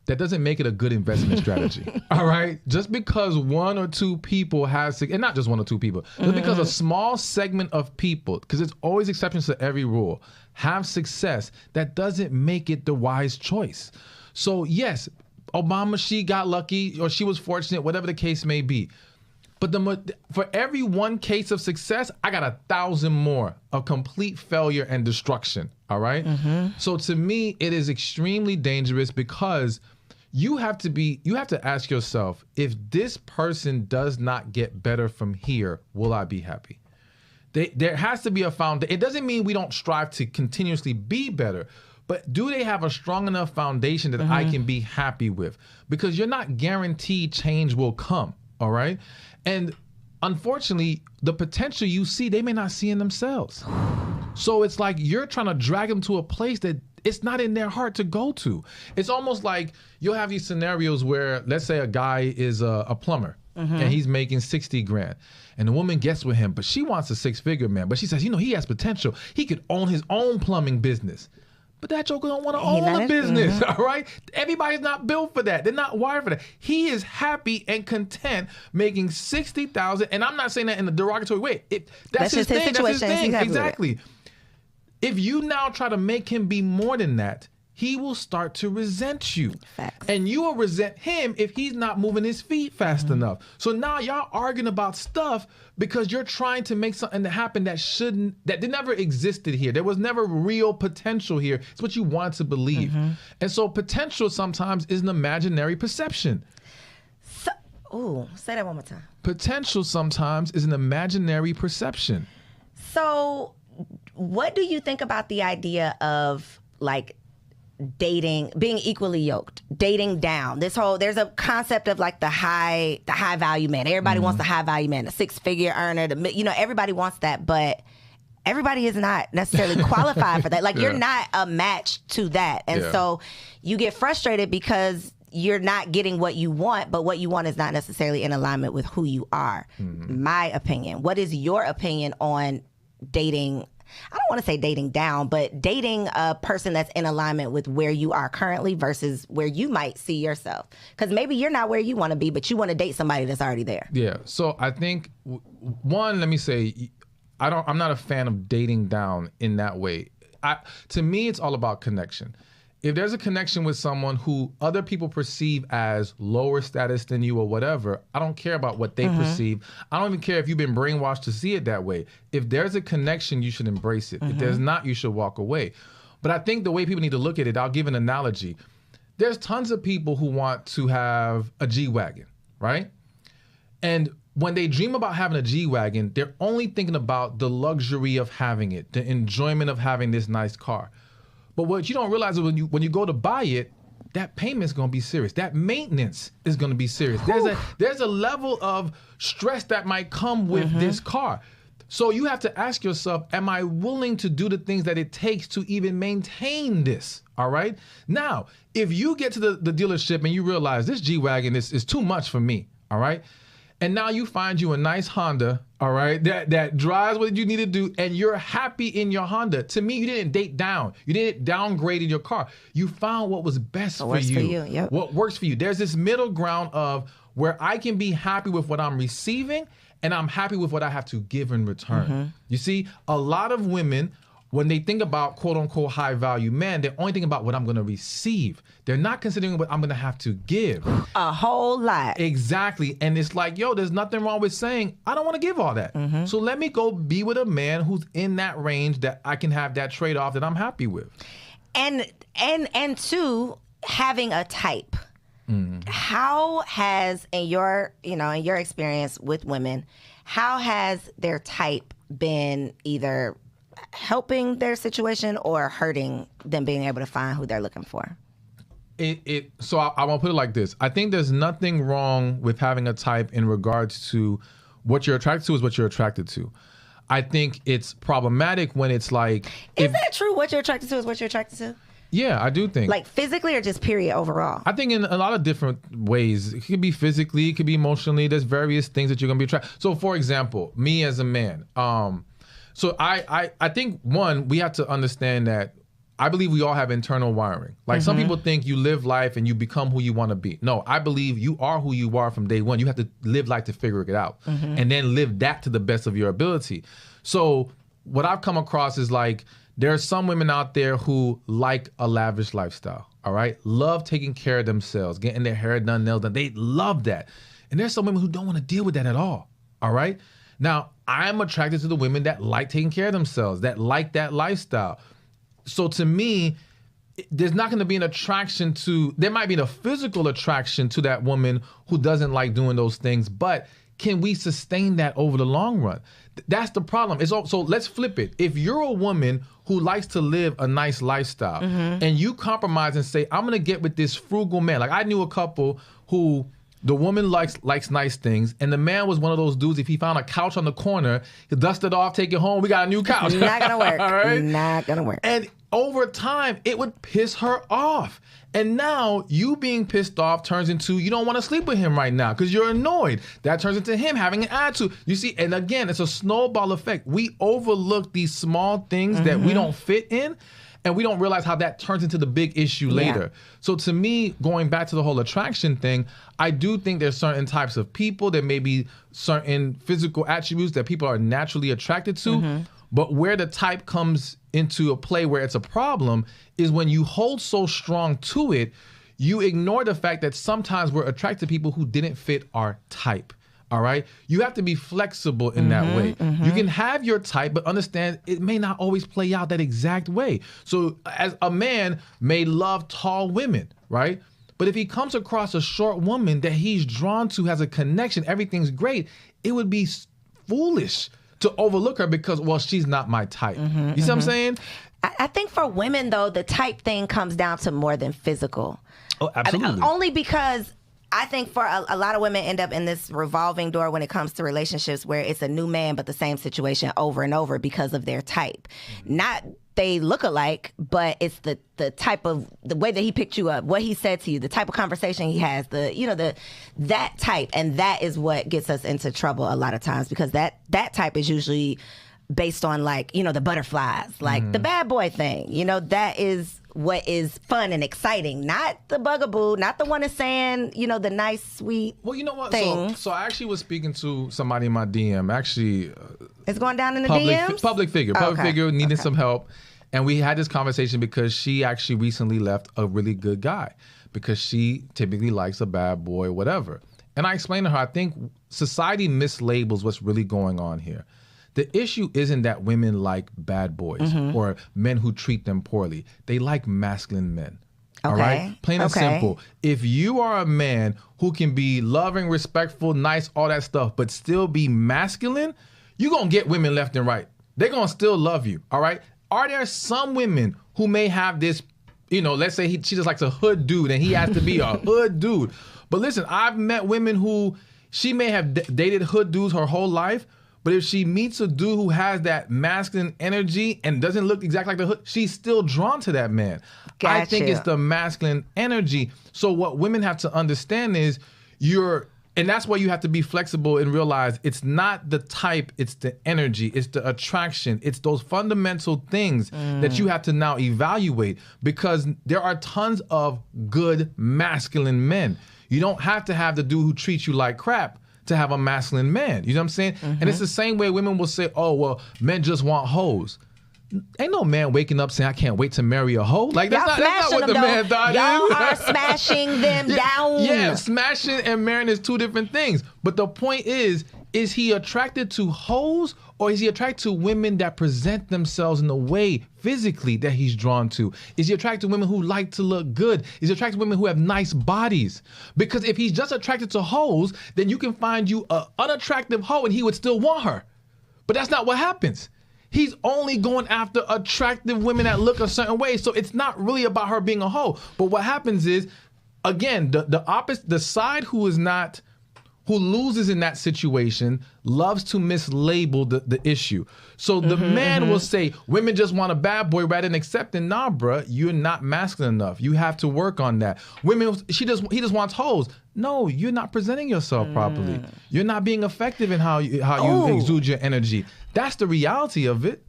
That doesn't make it a good investment strategy. All right, just because one or two people have, and not just one or two people, just because a small segment of people, because there's always exceptions to every rule, have success, that doesn't make it the wise choice. So yes, Obama, she got lucky or she was fortunate, whatever the case may be. But for every one case of success, I got 1,000 more of complete failure and destruction. All right. So to me, it is extremely dangerous, because you have to ask yourself, if this person does not get better from here, will I be happy? There has to be a foundation. It doesn't mean we don't strive to continuously be better, but do they have a strong enough foundation that I can be happy with? Because you're not guaranteed change will come, all right? And unfortunately, the potential you see, they may not see in themselves. So it's like you're trying to drag them to a place that it's not in their heart to go to. It's almost like you'll have these scenarios where, let's say a guy is a plumber, and he's making 60 grand. And the woman gets with him, but she wants a 6-figure man. But she says, you know, he has potential. He could own his own plumbing business. But that joker don't want to own a business, all right? Everybody's not built for that. They're not wired for that. He is happy and content making $60,000, and I'm not saying that in a derogatory way. That's his thing. That's his thing. Exactly. If you now try to make him be more than that, he will start to resent you. Facts. And you will resent him if he's not moving his feet fast enough. So now y'all arguing about stuff because you're trying to make something to happen that never existed here. There was never real potential here. It's what you want to believe. And so potential sometimes is an imaginary perception. Say that one more time. Potential sometimes is an imaginary perception. So what do you think about the idea of like dating, being equally yoked, dating down? There's a concept of like the high value man. Everybody wants the high value man, the 6-figure earner, everybody wants that, but everybody is not necessarily qualified for that. Like you're not a match to that. And so you get frustrated because you're not getting what you want, but what you want is not necessarily in alignment with who you are. My opinion. What is your opinion on dating? I don't want to say dating down, but dating a person that's in alignment with where you are currently versus where you might see yourself. Because maybe you're not where you want to be, but you want to date somebody that's already there. Yeah. So I think one, let me say, I'm not a fan of dating down in that way. To me, it's all about connection. If there's a connection with someone who other people perceive as lower status than you or whatever, I don't care about what they perceive. I don't even care if you've been brainwashed to see it that way. If there's a connection, you should embrace it. If there's not, you should walk away. But I think the way people need to look at it, I'll give an analogy. There's tons of people who want to have a G-Wagon, right? And when they dream about having a G-Wagon, they're only thinking about the luxury of having it, the enjoyment of having this nice car. But what you don't realize is when you go to buy it, that payment's gonna be serious. That maintenance is gonna be serious. There's a level of stress that might come with this car. So you have to ask yourself, am I willing to do the things that it takes to even maintain this? All right. Now, if you get to the dealership and you realize this G-Wagon is too much for me, all right? And now you find you a nice Honda, all right, that drives what you need to do, and you're happy in your Honda. To me, you didn't date down. You didn't downgrade in your car. You found what was best for you. Yep. What works for you. There's this middle ground of where I can be happy with what I'm receiving, and I'm happy with what I have to give in return. You see, a lot of women, when they think about quote unquote high value men, they're only thinking about what I'm going to receive. They're not considering what I'm going to have to give. A whole lot. Exactly. And it's like, yo, there's nothing wrong with saying, I don't want to give all that. So let me go be with a man who's in that range that I can have that trade-off that I'm happy with. And two, having a type. How has, in your experience with women, how has their type been either helping their situation or hurting them being able to find who they're looking for? So I want to put it like this. I think there's nothing wrong with having a type in regards to what you're attracted to is what you're attracted to. I think it's problematic when it's like... Is that true? What you're attracted to is what you're attracted to? Yeah, I do think. Like physically or just period overall? I think in a lot of different ways. It could be physically, it could be emotionally. There's various things that you're going to be attracted. So for example, me as a man, so I think, one, we have to understand that I believe we all have internal wiring. Like some people think you live life and you become who you want to be. No, I believe you are who you are from day one. You have to live life to figure it out and then live that to the best of your ability. So what I've come across is like, there are some women out there who like a lavish lifestyle, all right? Love taking care of themselves, getting their hair done, nails done. They love that. And there's some women who don't want to deal with that at all, all right? Now, I'm attracted to the women that like taking care of themselves, that like that lifestyle. So to me, there's not going to be an attraction to, there might be a physical attraction to that woman who doesn't like doing those things, but can we sustain that over the long run? That's the problem. So let's flip it. If you're a woman who likes to live a nice lifestyle and you compromise and say, I'm going to get with this frugal man. Like I knew a couple who the woman likes nice things, and the man was one of those dudes, if he found a couch on the corner, he'd dust it off, take it home, we got a new couch. Not going to work. All right? Not going to work. And over time, it would piss her off. And now you being pissed off turns into you don't want to sleep with him right now because you're annoyed. That turns into him having an attitude. You see, and again, it's a snowball effect. We overlook these small things that we don't fit in, and we don't realize how that turns into the big issue later. So to me, going back to the whole attraction thing, I do think there's certain types of people, there may be certain physical attributes that people are naturally attracted to, but where the type comes into a play where it's a problem is when you hold so strong to it, you ignore the fact that sometimes we're attracted to people who didn't fit our type. All right. You have to be flexible in that way. You can have your type, but understand it may not always play out that exact way. So as a man may love tall women, right? But if he comes across a short woman that he's drawn to, has a connection, everything's great, it would be foolish to overlook her because, well, she's not my type. You see what I'm saying? I think for women, though, the type thing comes down to more than physical. Oh, absolutely. Only because I think for a lot of women end up in this revolving door when it comes to relationships where it's a new man, but the same situation over and over because of their type. Not they look alike, but it's the type of, the way that he picked you up, what he said to you, the type of conversation he has, that type. And that is what gets us into trouble a lot of times because that type is usually based on the butterflies, like the bad boy thing. That is what is fun and exciting, not the bugaboo, not the one that's saying, the nice, sweet Well, you know what? things. So I actually was speaking to somebody in my DM, actually. It's going down in the DMs? Public figure needed some help. And we had this conversation because she actually recently left a really good guy because she typically likes a bad boy, whatever. And I explained to her, I think society mislabels what's really going on here. The issue isn't that women like bad boys or men who treat them poorly. They like masculine men. Okay. All right? Plain and simple. If you are a man who can be loving, respectful, nice, all that stuff, but still be masculine, you're going to get women left and right. They're going to still love you. All right? Are there some women who may have this You know, let's say she just likes a hood dude and he has to be a hood dude. But listen, I've met women who she may have dated hood dudes her whole life, but if she meets a dude who has that masculine energy and doesn't look exactly like the hood, she's still drawn to that man. Gotcha. I think it's the masculine energy. So what women have to understand is and that's why you have to be flexible and realize it's not the type, it's the energy, it's the attraction, it's those fundamental things that you have to now evaluate, because there are tons of good masculine men. You don't have to have the dude who treats you like crap to have a masculine man. You know what I'm saying? And it's the same way women will say, oh, well, men just want hoes. Ain't no man waking up saying, I can't wait to marry a hoe. Like, that's not what the man thought. Y'all are smashing them down. Yeah, smashing and marrying is two different things. But the point is he attracted to hoes, or is he attracted to women that present themselves in a way physically that he's drawn to? Is he attracted to women who like to look good? Is he attracted to women who have nice bodies? Because if he's just attracted to hoes, then you can find you an unattractive hoe and he would still want her. But that's not what happens. He's only going after attractive women that look a certain way. So it's not really about her being a hoe. But what happens is, again, the side who loses in that situation loves to mislabel the issue. So the man will say, women just want a bad boy rather than accepting, nah, bruh, you're not masculine enough. You have to work on that. Women, he just wants hoes. No, you're not presenting yourself properly. You're not being effective in how you exude your energy. That's the reality of it.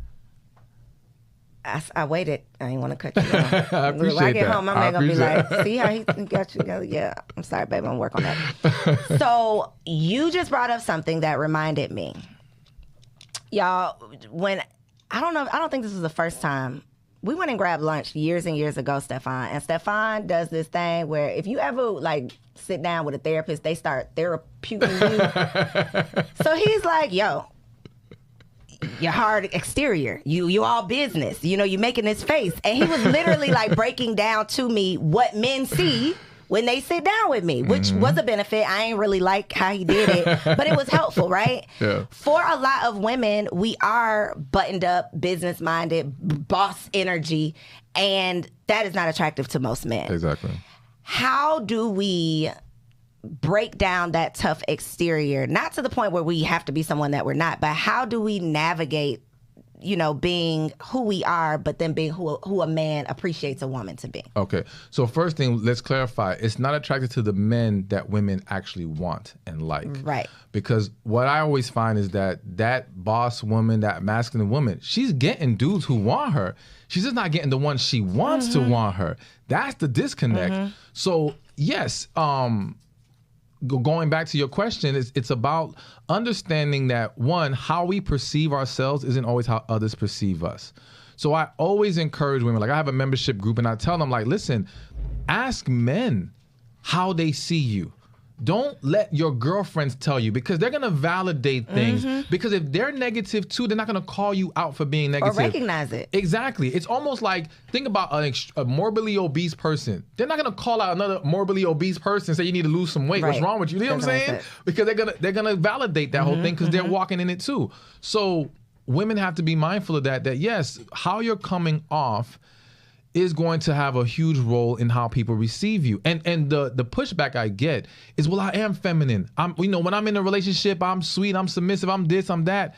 I waited. I didn't want to cut you off. I appreciate when I get that. home, my man gonna be like, see how he got you together? Yeah, I'm sorry, baby. I'm gonna work on that. So you just brought up something that reminded me. Y'all, I don't think this was the first time. We went and grabbed lunch years and years ago, Stephan. And Stephan does this thing where if you ever like sit down with a therapist, they start therapeuting you. So he's like, yo, your hard exterior, you all business, you know, you making this face. And he was literally like breaking down to me what men see when they sit down with me, which was a benefit. I ain't really like how he did it, but it was helpful, right? Yeah. For a lot of women, we are buttoned up, business minded, boss energy, and that is not attractive to most men. Exactly. How do we break down that tough exterior, not to the point where we have to be someone that we're not, but how do we navigate, you know, being who we are, but then being who a man appreciates a woman to be? Okay. So first thing, let's clarify. It's not attracted to the men that women actually want and like. Right. Because what I always find is that boss woman, that masculine woman, she's getting dudes who want her. She's just not getting the ones she wants to want her. That's the disconnect. So yes, going back to your question, it's about understanding that, one, how we perceive ourselves isn't always how others perceive us. So I always encourage women, like I have a membership group and I tell them, like, listen, ask men how they see you. Don't let your girlfriends tell you, because they're going to validate things. Because if they're negative too, they're not going to call you out for being negative. Or recognize it. Exactly. It's almost like, think about a morbidly obese person. They're not going to call out another morbidly obese person and say, you need to lose some weight. Right. What's wrong with you? You know what I'm saying? Because they're gonna validate that whole thing because they're walking in it too. So women have to be mindful of that yes, how you're coming off is going to have a huge role in how people receive you. And the pushback I get is, well, I am feminine. When I'm in a relationship, I'm sweet, I'm submissive, I'm this, I'm that.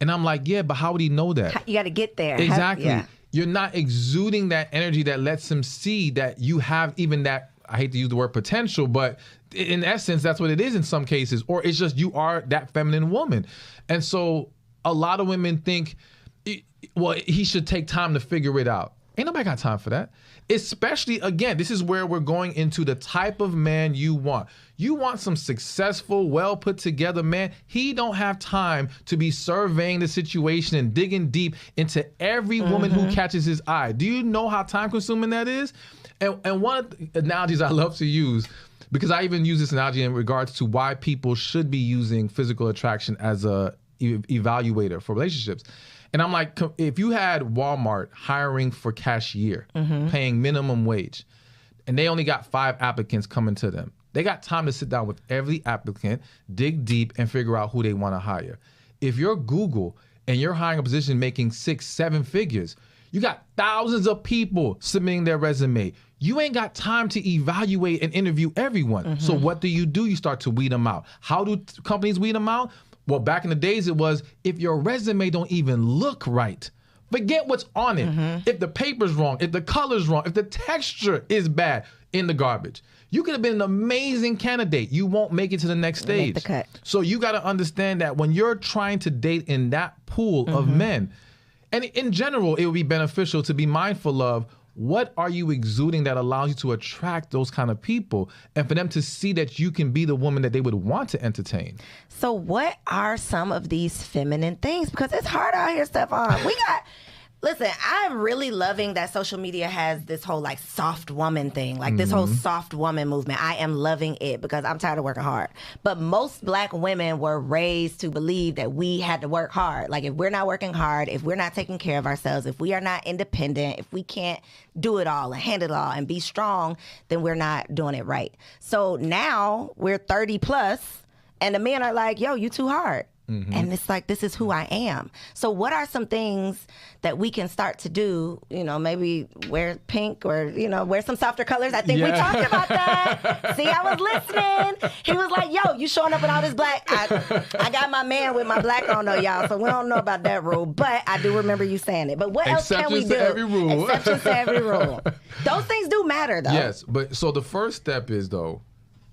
And I'm like, yeah, but how would he know that? You got to get there. Exactly. Yeah. You're not exuding that energy that lets him see that you have even that, I hate to use the word potential, but in essence, that's what it is in some cases. Or it's just you are that feminine woman. And so a lot of women think, well, he should take time to figure it out. Ain't nobody got time for that. Especially, again, this is where we're going into the type of man you want. You want some successful, well put together man. He don't have time to be surveying the situation and digging deep into every woman who catches his eye. Do you know how time consuming that is? And one of the analogies I love to use, because I even use this analogy in regards to why people should be using physical attraction as a evaluator for relationships. And I'm like, if you had Walmart hiring for cashier, paying minimum wage, and they only got 5 applicants coming to them, they got time to sit down with every applicant, dig deep, and figure out who they want to hire. If you're Google and you're hiring a position making 6, 7 figures, You got thousands of people submitting their resume. You ain't got time to evaluate and interview everyone. So what do? You start to weed them out. How do companies weed them out? Well, back in the days, it was if your resume don't even look right, forget what's on it. If the paper's wrong, if the color's wrong, if the texture is bad, in the garbage. You could have been an amazing candidate. You won't make it to the next stage. Make the cut. So you got to understand that when you're trying to date in that pool of men, and in general, it would be beneficial to be mindful of what are you exuding that allows you to attract those kind of people and for them to see that you can be the woman that they would want to entertain. So what are some of these feminine things? Because it's hard out here, Stephan. Listen, I'm really loving that social media has this whole like soft woman thing, like this whole soft woman movement. I am loving it because I'm tired of working hard. But most black women were raised to believe that we had to work hard. Like if we're not working hard, if we're not taking care of ourselves, if we are not independent, if we can't do it all and handle it all and be strong, then we're not doing it right. So now we're 30 plus and the men are like, yo, you too hard. And it's like, this is who I am. So what are some things that we can start to do? You know, maybe wear pink or, you know, wear some softer colors. I think we talked about that. See, I was listening. He was like, yo, you showing up with all this black. I got my man with my black on though, y'all. So we don't know about that rule. But I do remember you saying it. But what else can we do? Exceptions to every rule. Exceptions to every rule. Those things do matter though. Yes, but so the first step is though,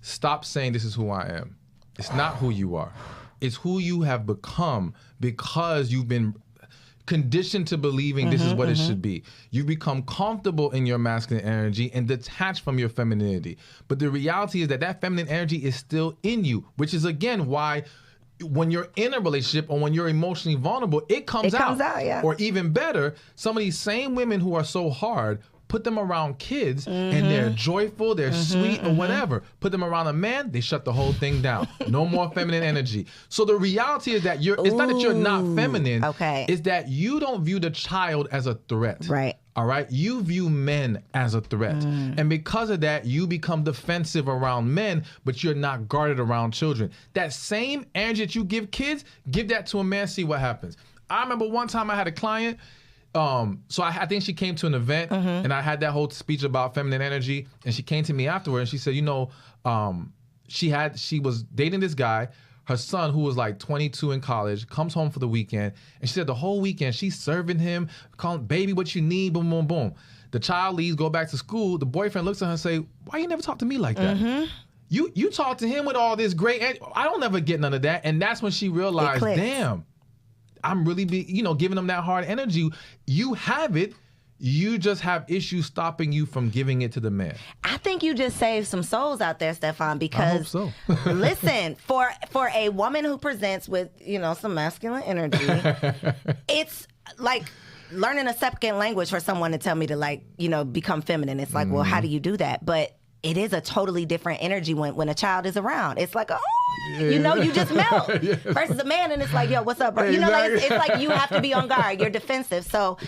stop saying this is who I am. It's not who you are. It's who you have become because you've been conditioned to believing this is what it should be. You become comfortable in your masculine energy and detached from your femininity. But the reality is that that feminine energy is still in you, which is again why when you're in a relationship or when you're emotionally vulnerable, it comes out. Yeah. Or even better, some of these same women who are so hard, put them around kids and they're joyful, they're sweet or whatever. Put them around a man, they shut the whole thing down. No more feminine energy. So the reality is that it's not that you're not feminine. Okay. It's that you don't view the child as a threat. Right. All right. You view men as a threat. And because of that, you become defensive around men, but you're not guarded around children. That same energy that you give kids, give that to a man, see what happens. I remember one time I had a client. So I think she came to an event and I had that whole speech about feminine energy, and she came to me afterward and she said, you know, she was dating this guy. Her son, who was like 22 in college, comes home for the weekend, and she said the whole weekend she's serving him, calling, baby, what you need, boom, boom, boom. The child leaves, go back to school. The boyfriend looks at her and say, why you never talk to me like that? You talk to him with all this great, I don't ever get none of that. And that's when she realized, damn, I'm really giving them that hard energy. You have it. You just have issues stopping you from giving it to the man. I think you just saved some souls out there, Stephan, because I hope so. Listen, for a woman who presents with, some masculine energy, it's like learning a second language for someone to tell me to become feminine. It's like, well, how do you do that? But it is a totally different energy when a child is around. It's like, you just melt. Versus a man, and it's like, yo, what's up, bro? It's like you have to be on guard. You're defensive. So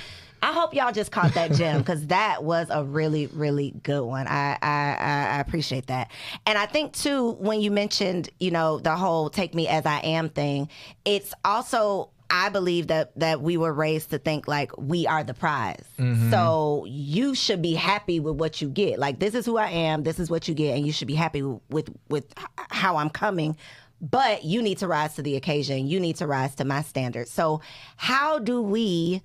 I hope y'all just caught that gem, because that was a really, really good one. I appreciate that. And I think, too, when you mentioned, the whole take me as I am thing, it's also, I believe that we were raised to think like we are the prize. So you should be happy with what you get. Like, this is who I am, this is what you get, and you should be happy with how I'm coming. But you need to rise to the occasion. You need to rise to my standards. So how do we,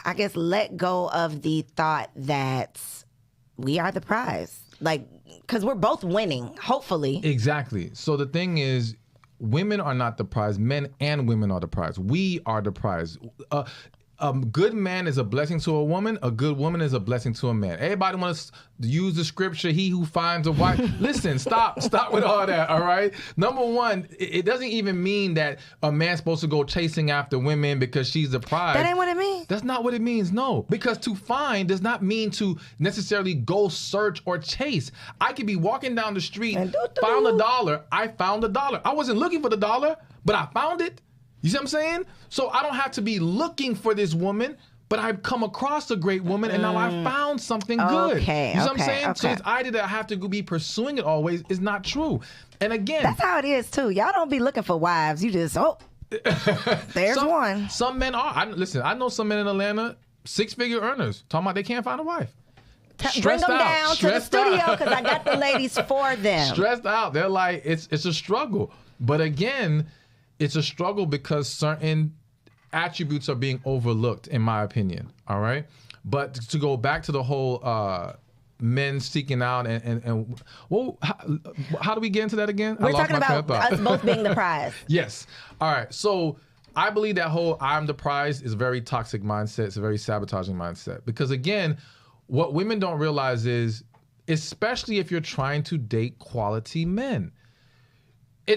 I guess, let go of the thought that we are the prize? Like, because we're both winning, hopefully. Exactly. So the thing is, women are not the prize. Men and women are the prize. We are the prize. A good man is a blessing to a woman. A good woman is a blessing to a man. Everybody wants to use the scripture, he who finds a wife. Listen, stop with all that, all right? Number one, it doesn't even mean that a man's supposed to go chasing after women because she's the prize. That ain't what it means. That's not what it means, no. Because to find does not mean to necessarily go search or chase. I could be walking down the street, found $1. I found $1. I wasn't looking for the dollar, but I found it. You see what I'm saying? So I don't have to be looking for this woman, but I've come across a great woman and now I found something good. Okay, you see what I'm saying? Okay. So this idea that I have to be pursuing it always is not true. And again, that's how it is too. Y'all don't be looking for wives. You just, there's one. Some men are. Listen, I know some men in Atlanta, 6-figure earners talking about they can't find a wife. Bring them down to the studio because I got the ladies for them. Stressed out. They're like, it's a struggle. But again, it's a struggle because certain attributes are being overlooked, in my opinion. All right. But to go back to the whole men seeking out and well, how do we get into that again? We're talking about us both being the prize. Yes. All right. So I believe that whole I'm the prize is a very toxic mindset. It's a very sabotaging mindset. Because again, what women don't realize is, especially if you're trying to date quality men,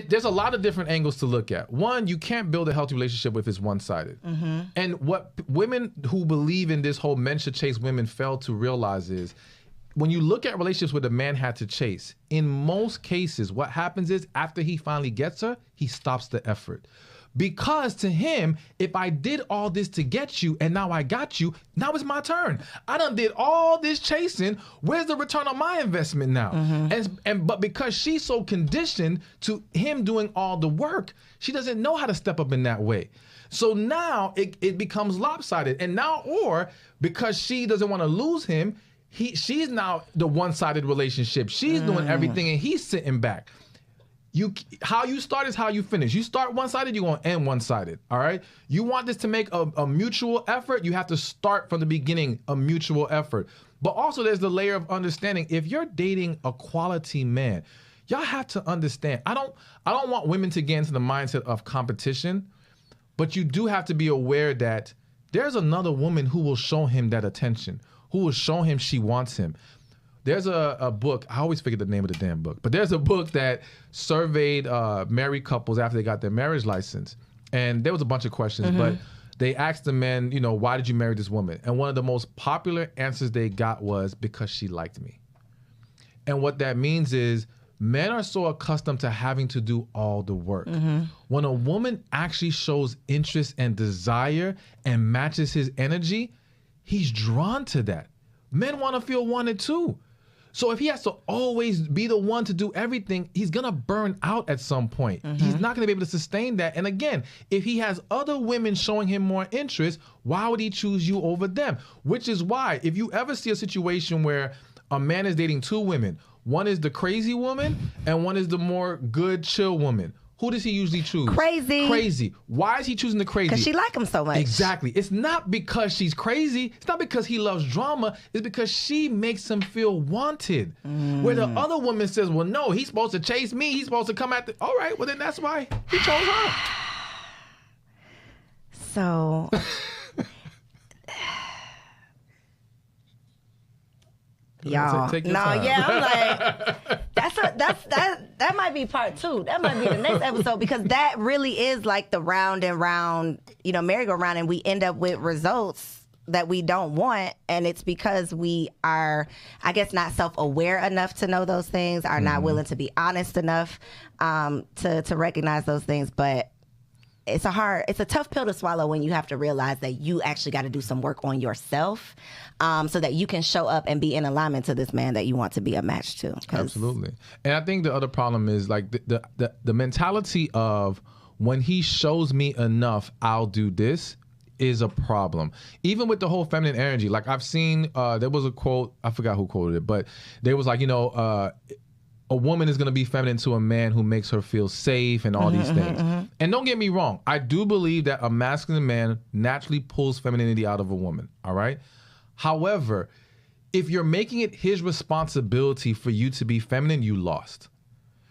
there's a lot of different angles to look at. One, you can't build a healthy relationship if it's one-sided. Mm-hmm. And what women who believe in this whole men should chase women fail to realize is, when you look at relationships where the man had to chase, in most cases, what happens is after he finally gets her, he stops the effort. Because to him, if I did all this to get you and now I got you, now it's my turn. I done did all this chasing. Where's the return on my investment now? Mm-hmm. But because she's so conditioned to him doing all the work, she doesn't know how to step up in that way. So now it becomes lopsided. And now, or because she doesn't want to lose him, she's now the one-sided relationship. She's doing everything and he's sitting back. How you start is how you finish. You start one-sided, you're going to end one-sided, all right? You want this to make a mutual effort, you have to start from the beginning, a mutual effort. But also there's the layer of understanding. If you're dating a quality man, y'all have to understand. I don't want women to get into the mindset of competition, but you do have to be aware that there's another woman who will show him that attention, who will show him she wants him. There's a book, I always forget the name of the damn book, but there's a book that surveyed married couples after they got their marriage license. And there was a bunch of questions, but they asked the men, why did you marry this woman? And one of the most popular answers they got was, because she liked me. And what that means is, men are so accustomed to having to do all the work. When a woman actually shows interest and desire and matches his energy, he's drawn to that. Men want to feel wanted too. So if he has to always be the one to do everything, he's going to burn out at some point. He's not going to be able to sustain that. And again, if he has other women showing him more interest, why would he choose you over them? Which is why, if you ever see a situation where a man is dating two women, one is the crazy woman and one is the more good, chill woman, who does he usually choose? Crazy. Why is he choosing the crazy? Because she like him so much. Exactly. It's not because she's crazy. It's not because he loves drama. It's because she makes him feel wanted. Where the other woman says, well, no, he's supposed to chase me. He's supposed to come at the... All right, well, then that's why he chose her. So... Y'all, I'm like, that might be part 2. That might be the next episode, because that really is like the round and round, merry-go-round, and we end up with results that we don't want, and it's because we are, I guess, not self-aware enough to know those things, are not willing to be honest enough to recognize those things. But it's a tough pill to swallow when you have to realize that you actually got to do some work on yourself, so that you can show up and be in alignment to this man that you want to be a match to. Absolutely. And I think the other problem is like the mentality of, when he shows me enough, I'll do this, is a problem. Even with the whole feminine energy, like I've seen, there was a quote, I forgot who quoted it, but they was like, a woman is going to be feminine to a man who makes her feel safe and all these things. And don't get me wrong, I do believe that a masculine man naturally pulls femininity out of a woman, all right? However, if you're making it his responsibility for you to be feminine, you lost.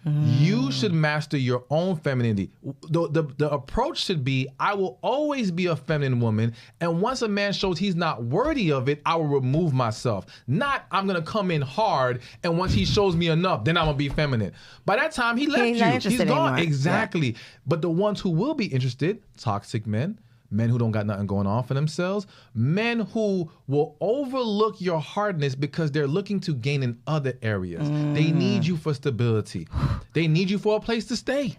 You should master your own femininity. The approach should be, I will always be a feminine woman, and once a man shows he's not worthy of it, I will remove myself. Not, I'm going to come in hard, and once he shows me enough, then I'm going to be feminine. By that time, he left you. He's gone. Anymore. Exactly. Yeah. But the ones who will be interested, toxic men who don't got nothing going on for themselves, men who will overlook your hardness because they're looking to gain in other areas. They need you for stability. They need you for a place to stay.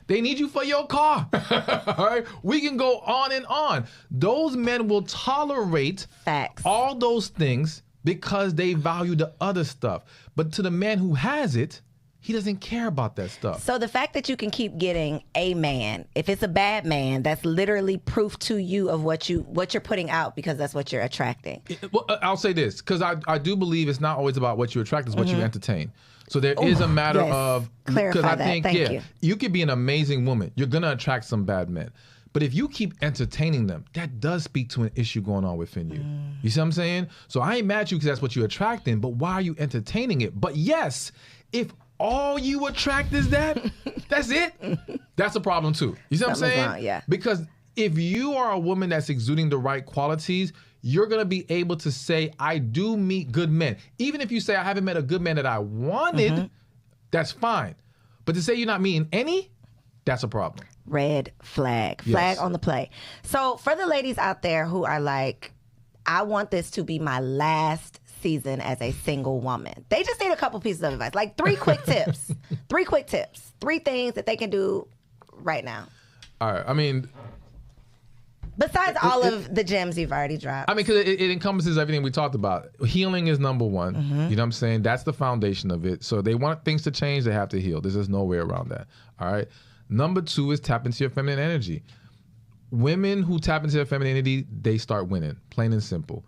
They need you for your car. All right? We can go on and on. Those men will tolerate all those things because they value the other stuff. But to the man who has it, He doesn't care about that stuff. So the fact that you can keep getting a man, if it's a bad man, that's literally proof to you of what you're putting out, because that's what you're attracting. Well, I'll say this, because I do believe it's not always about what you attract, it's what you entertain. So there is a matter of, clarify that. I think, Thank you. You could be an amazing woman. You're going to attract some bad men. But if you keep entertaining them, that does speak to an issue going on within you. You see what I'm saying? So I ain't mad at you because that's what you're attracting, but why are you entertaining it? But yes, if all you attract is that, that's it, that's a problem too. You see what I'm saying? Wrong, yeah. Because if you are a woman that's exuding the right qualities, you're going to be able to say, I do meet good men. Even if you say, I haven't met a good man that I wanted, that's fine. But to say you're not meeting any, that's a problem. Red flag. Yes. Flag on the play. So for the ladies out there who are like, I want this to be my last season as a single woman, they just need a couple pieces of advice. Like 3 quick tips. 3 quick tips. 3 things that they can do right now. All right. I mean, besides all of the gems you've already dropped. I mean, because it encompasses everything we talked about. Healing is number one. You know what I'm saying? That's the foundation of it. So they want things to change, they have to heal. There's just no way around that. All right. Number 2 is tap into your feminine energy. Women who tap into their femininity, they start winning, plain and simple.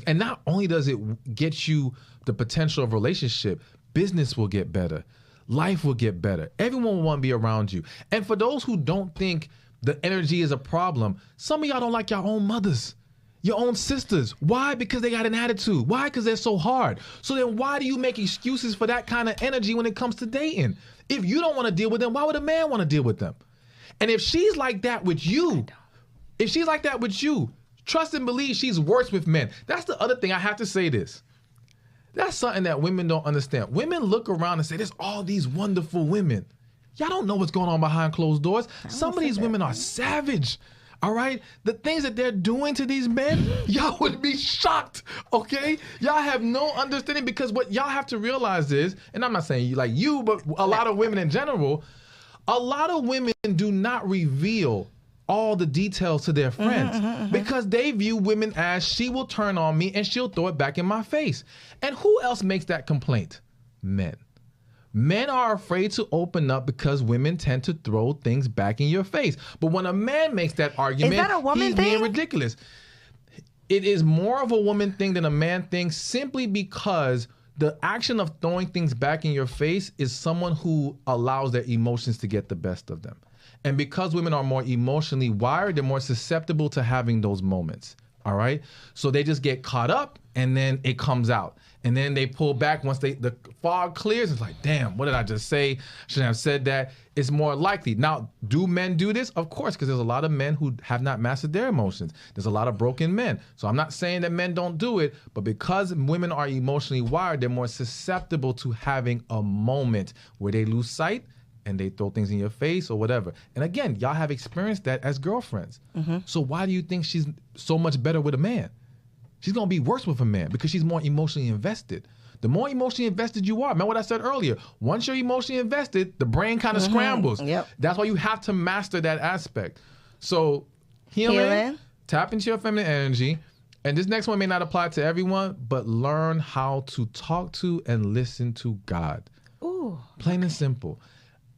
And not only does it get you the potential of relationship, business will get better. Life will get better. Everyone will want to be around you. And for those who don't think the energy is a problem, some of y'all don't like your own mothers, your own sisters. Why? Because they got an attitude. Why? Because they're so hard. So then why do you make excuses for that kind of energy when it comes to dating? If you don't want to deal with them, why would a man want to deal with them? And if she's like that with you, trust and believe she's worse with men. That's the other thing. I have to say this. That's something that women don't understand. Women look around and say, there's all these wonderful women. Y'all don't know what's going on behind closed doors. Some of these women are savage. All right? The things that they're doing to these men, y'all would be shocked, okay? Y'all have no understanding, because what y'all have to realize is, and I'm not saying you like you, but a lot of women in general, a lot of women do not reveal all the details to their friends because they view women as, she will turn on me and she'll throw it back in my face. And who else makes that complaint? Men. Men are afraid to open up because women tend to throw things back in your face. But when a man makes that argument, is that a woman he's thing? being ridiculous. It is more of a woman thing than a man thing, simply because the action of throwing things back in your face is someone who allows their emotions to get the best of them. And because women are more emotionally wired, they're more susceptible to having those moments. All right. So they just get caught up and then it comes out. And then they pull back once the fog clears. It's like, damn, what did I just say? Shouldn't have said that. It's more likely. Now, do men do this? Of course, because there's a lot of men who have not mastered their emotions. There's a lot of broken men. So I'm not saying that men don't do it, but because women are emotionally wired, they're more susceptible to having a moment where they lose sight and they throw things in your face or whatever. And again, y'all have experienced that as girlfriends. So why do you think she's so much better with a man? She's going to be worse with a man because she's more emotionally invested. The more emotionally invested you are, remember what I said earlier, once you're emotionally invested, the brain kind of scrambles. Yep. That's why you have to master that aspect. So healing, tap into your feminine energy. And this next one may not apply to everyone, but learn how to talk to and listen to God. Ooh. Plain and simple.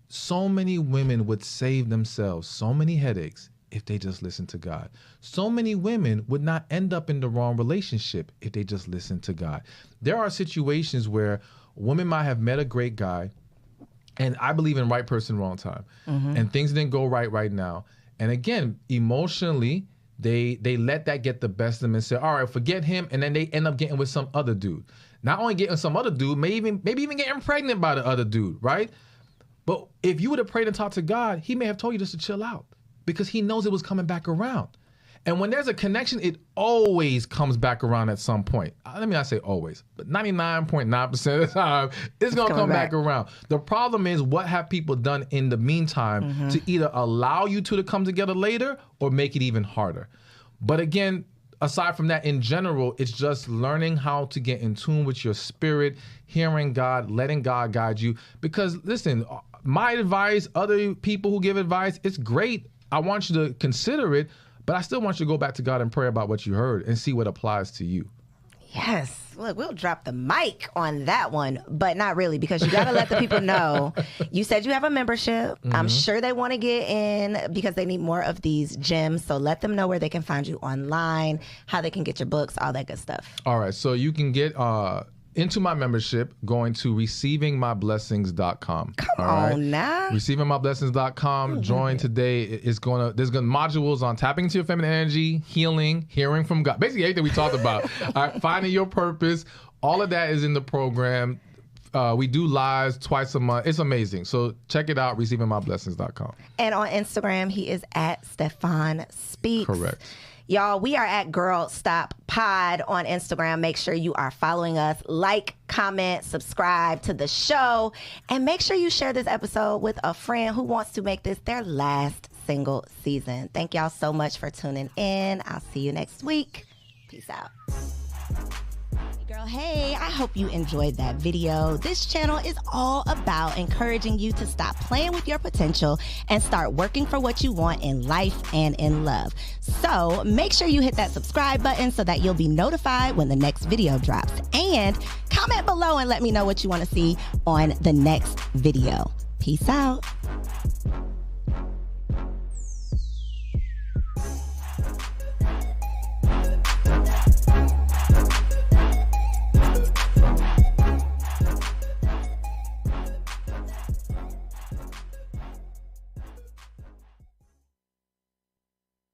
So many women would save themselves so many headaches if they just listen to God. So many women would not end up in the wrong relationship if they just listen to God. There are situations where women might have met a great guy, and I believe in right person, wrong time, and things didn't go right now. And again, emotionally, they let that get the best of them and say, all right, forget him, and then they end up getting with some other dude. Not only getting some other dude, maybe even getting pregnant by the other dude, right? But if you would have prayed and talked to God, he may have told you just to chill out because he knows it was coming back around. And when there's a connection, it always comes back around at some point. Let me not say always, but 99.9% of the time, it's going to come back around. The problem is, what have people done in the meantime to either allow you two to come together later or make it even harder? But again, aside from that, in general, it's just learning how to get in tune with your spirit, hearing God, letting God guide you. Because listen, my advice, other people who give advice, it's great. I want you to consider it, but I still want you to go back to God and pray about what you heard and see what applies to you. Yes. Look, we'll drop the mic on that one, but not really, because you got to let the people know. You said you have a membership. I'm sure they want to get in because they need more of these gems. So let them know where they can find you online, how they can get your books, all that good stuff. All right. So you can get into my membership going to receivingmyblessings.com. Come on now. Receivingmyblessings.com. Join today. There's gonna modules on tapping into your feminine energy, healing, hearing from God. Basically everything we talked about. All right, finding your purpose. All of that is in the program. We do lives twice a month. It's amazing. So check it out, receivingmyblessings.com. And on Instagram, he is at Stephan Speaks. Correct. Y'all, we are at Girl Stop Pod on Instagram. Make sure you are following us. Like, comment, subscribe to the show. And make sure you share this episode with a friend who wants to make this their last single season. Thank y'all so much for tuning in. I'll see you next week. Peace out. Girl, hey, I hope you enjoyed that video. This channel is all about encouraging you to stop playing with your potential and start working for what you want in life and in love. So make sure you hit that subscribe button so that you'll be notified when the next video drops. And comment below and let me know what you want to see on the next video. Peace out.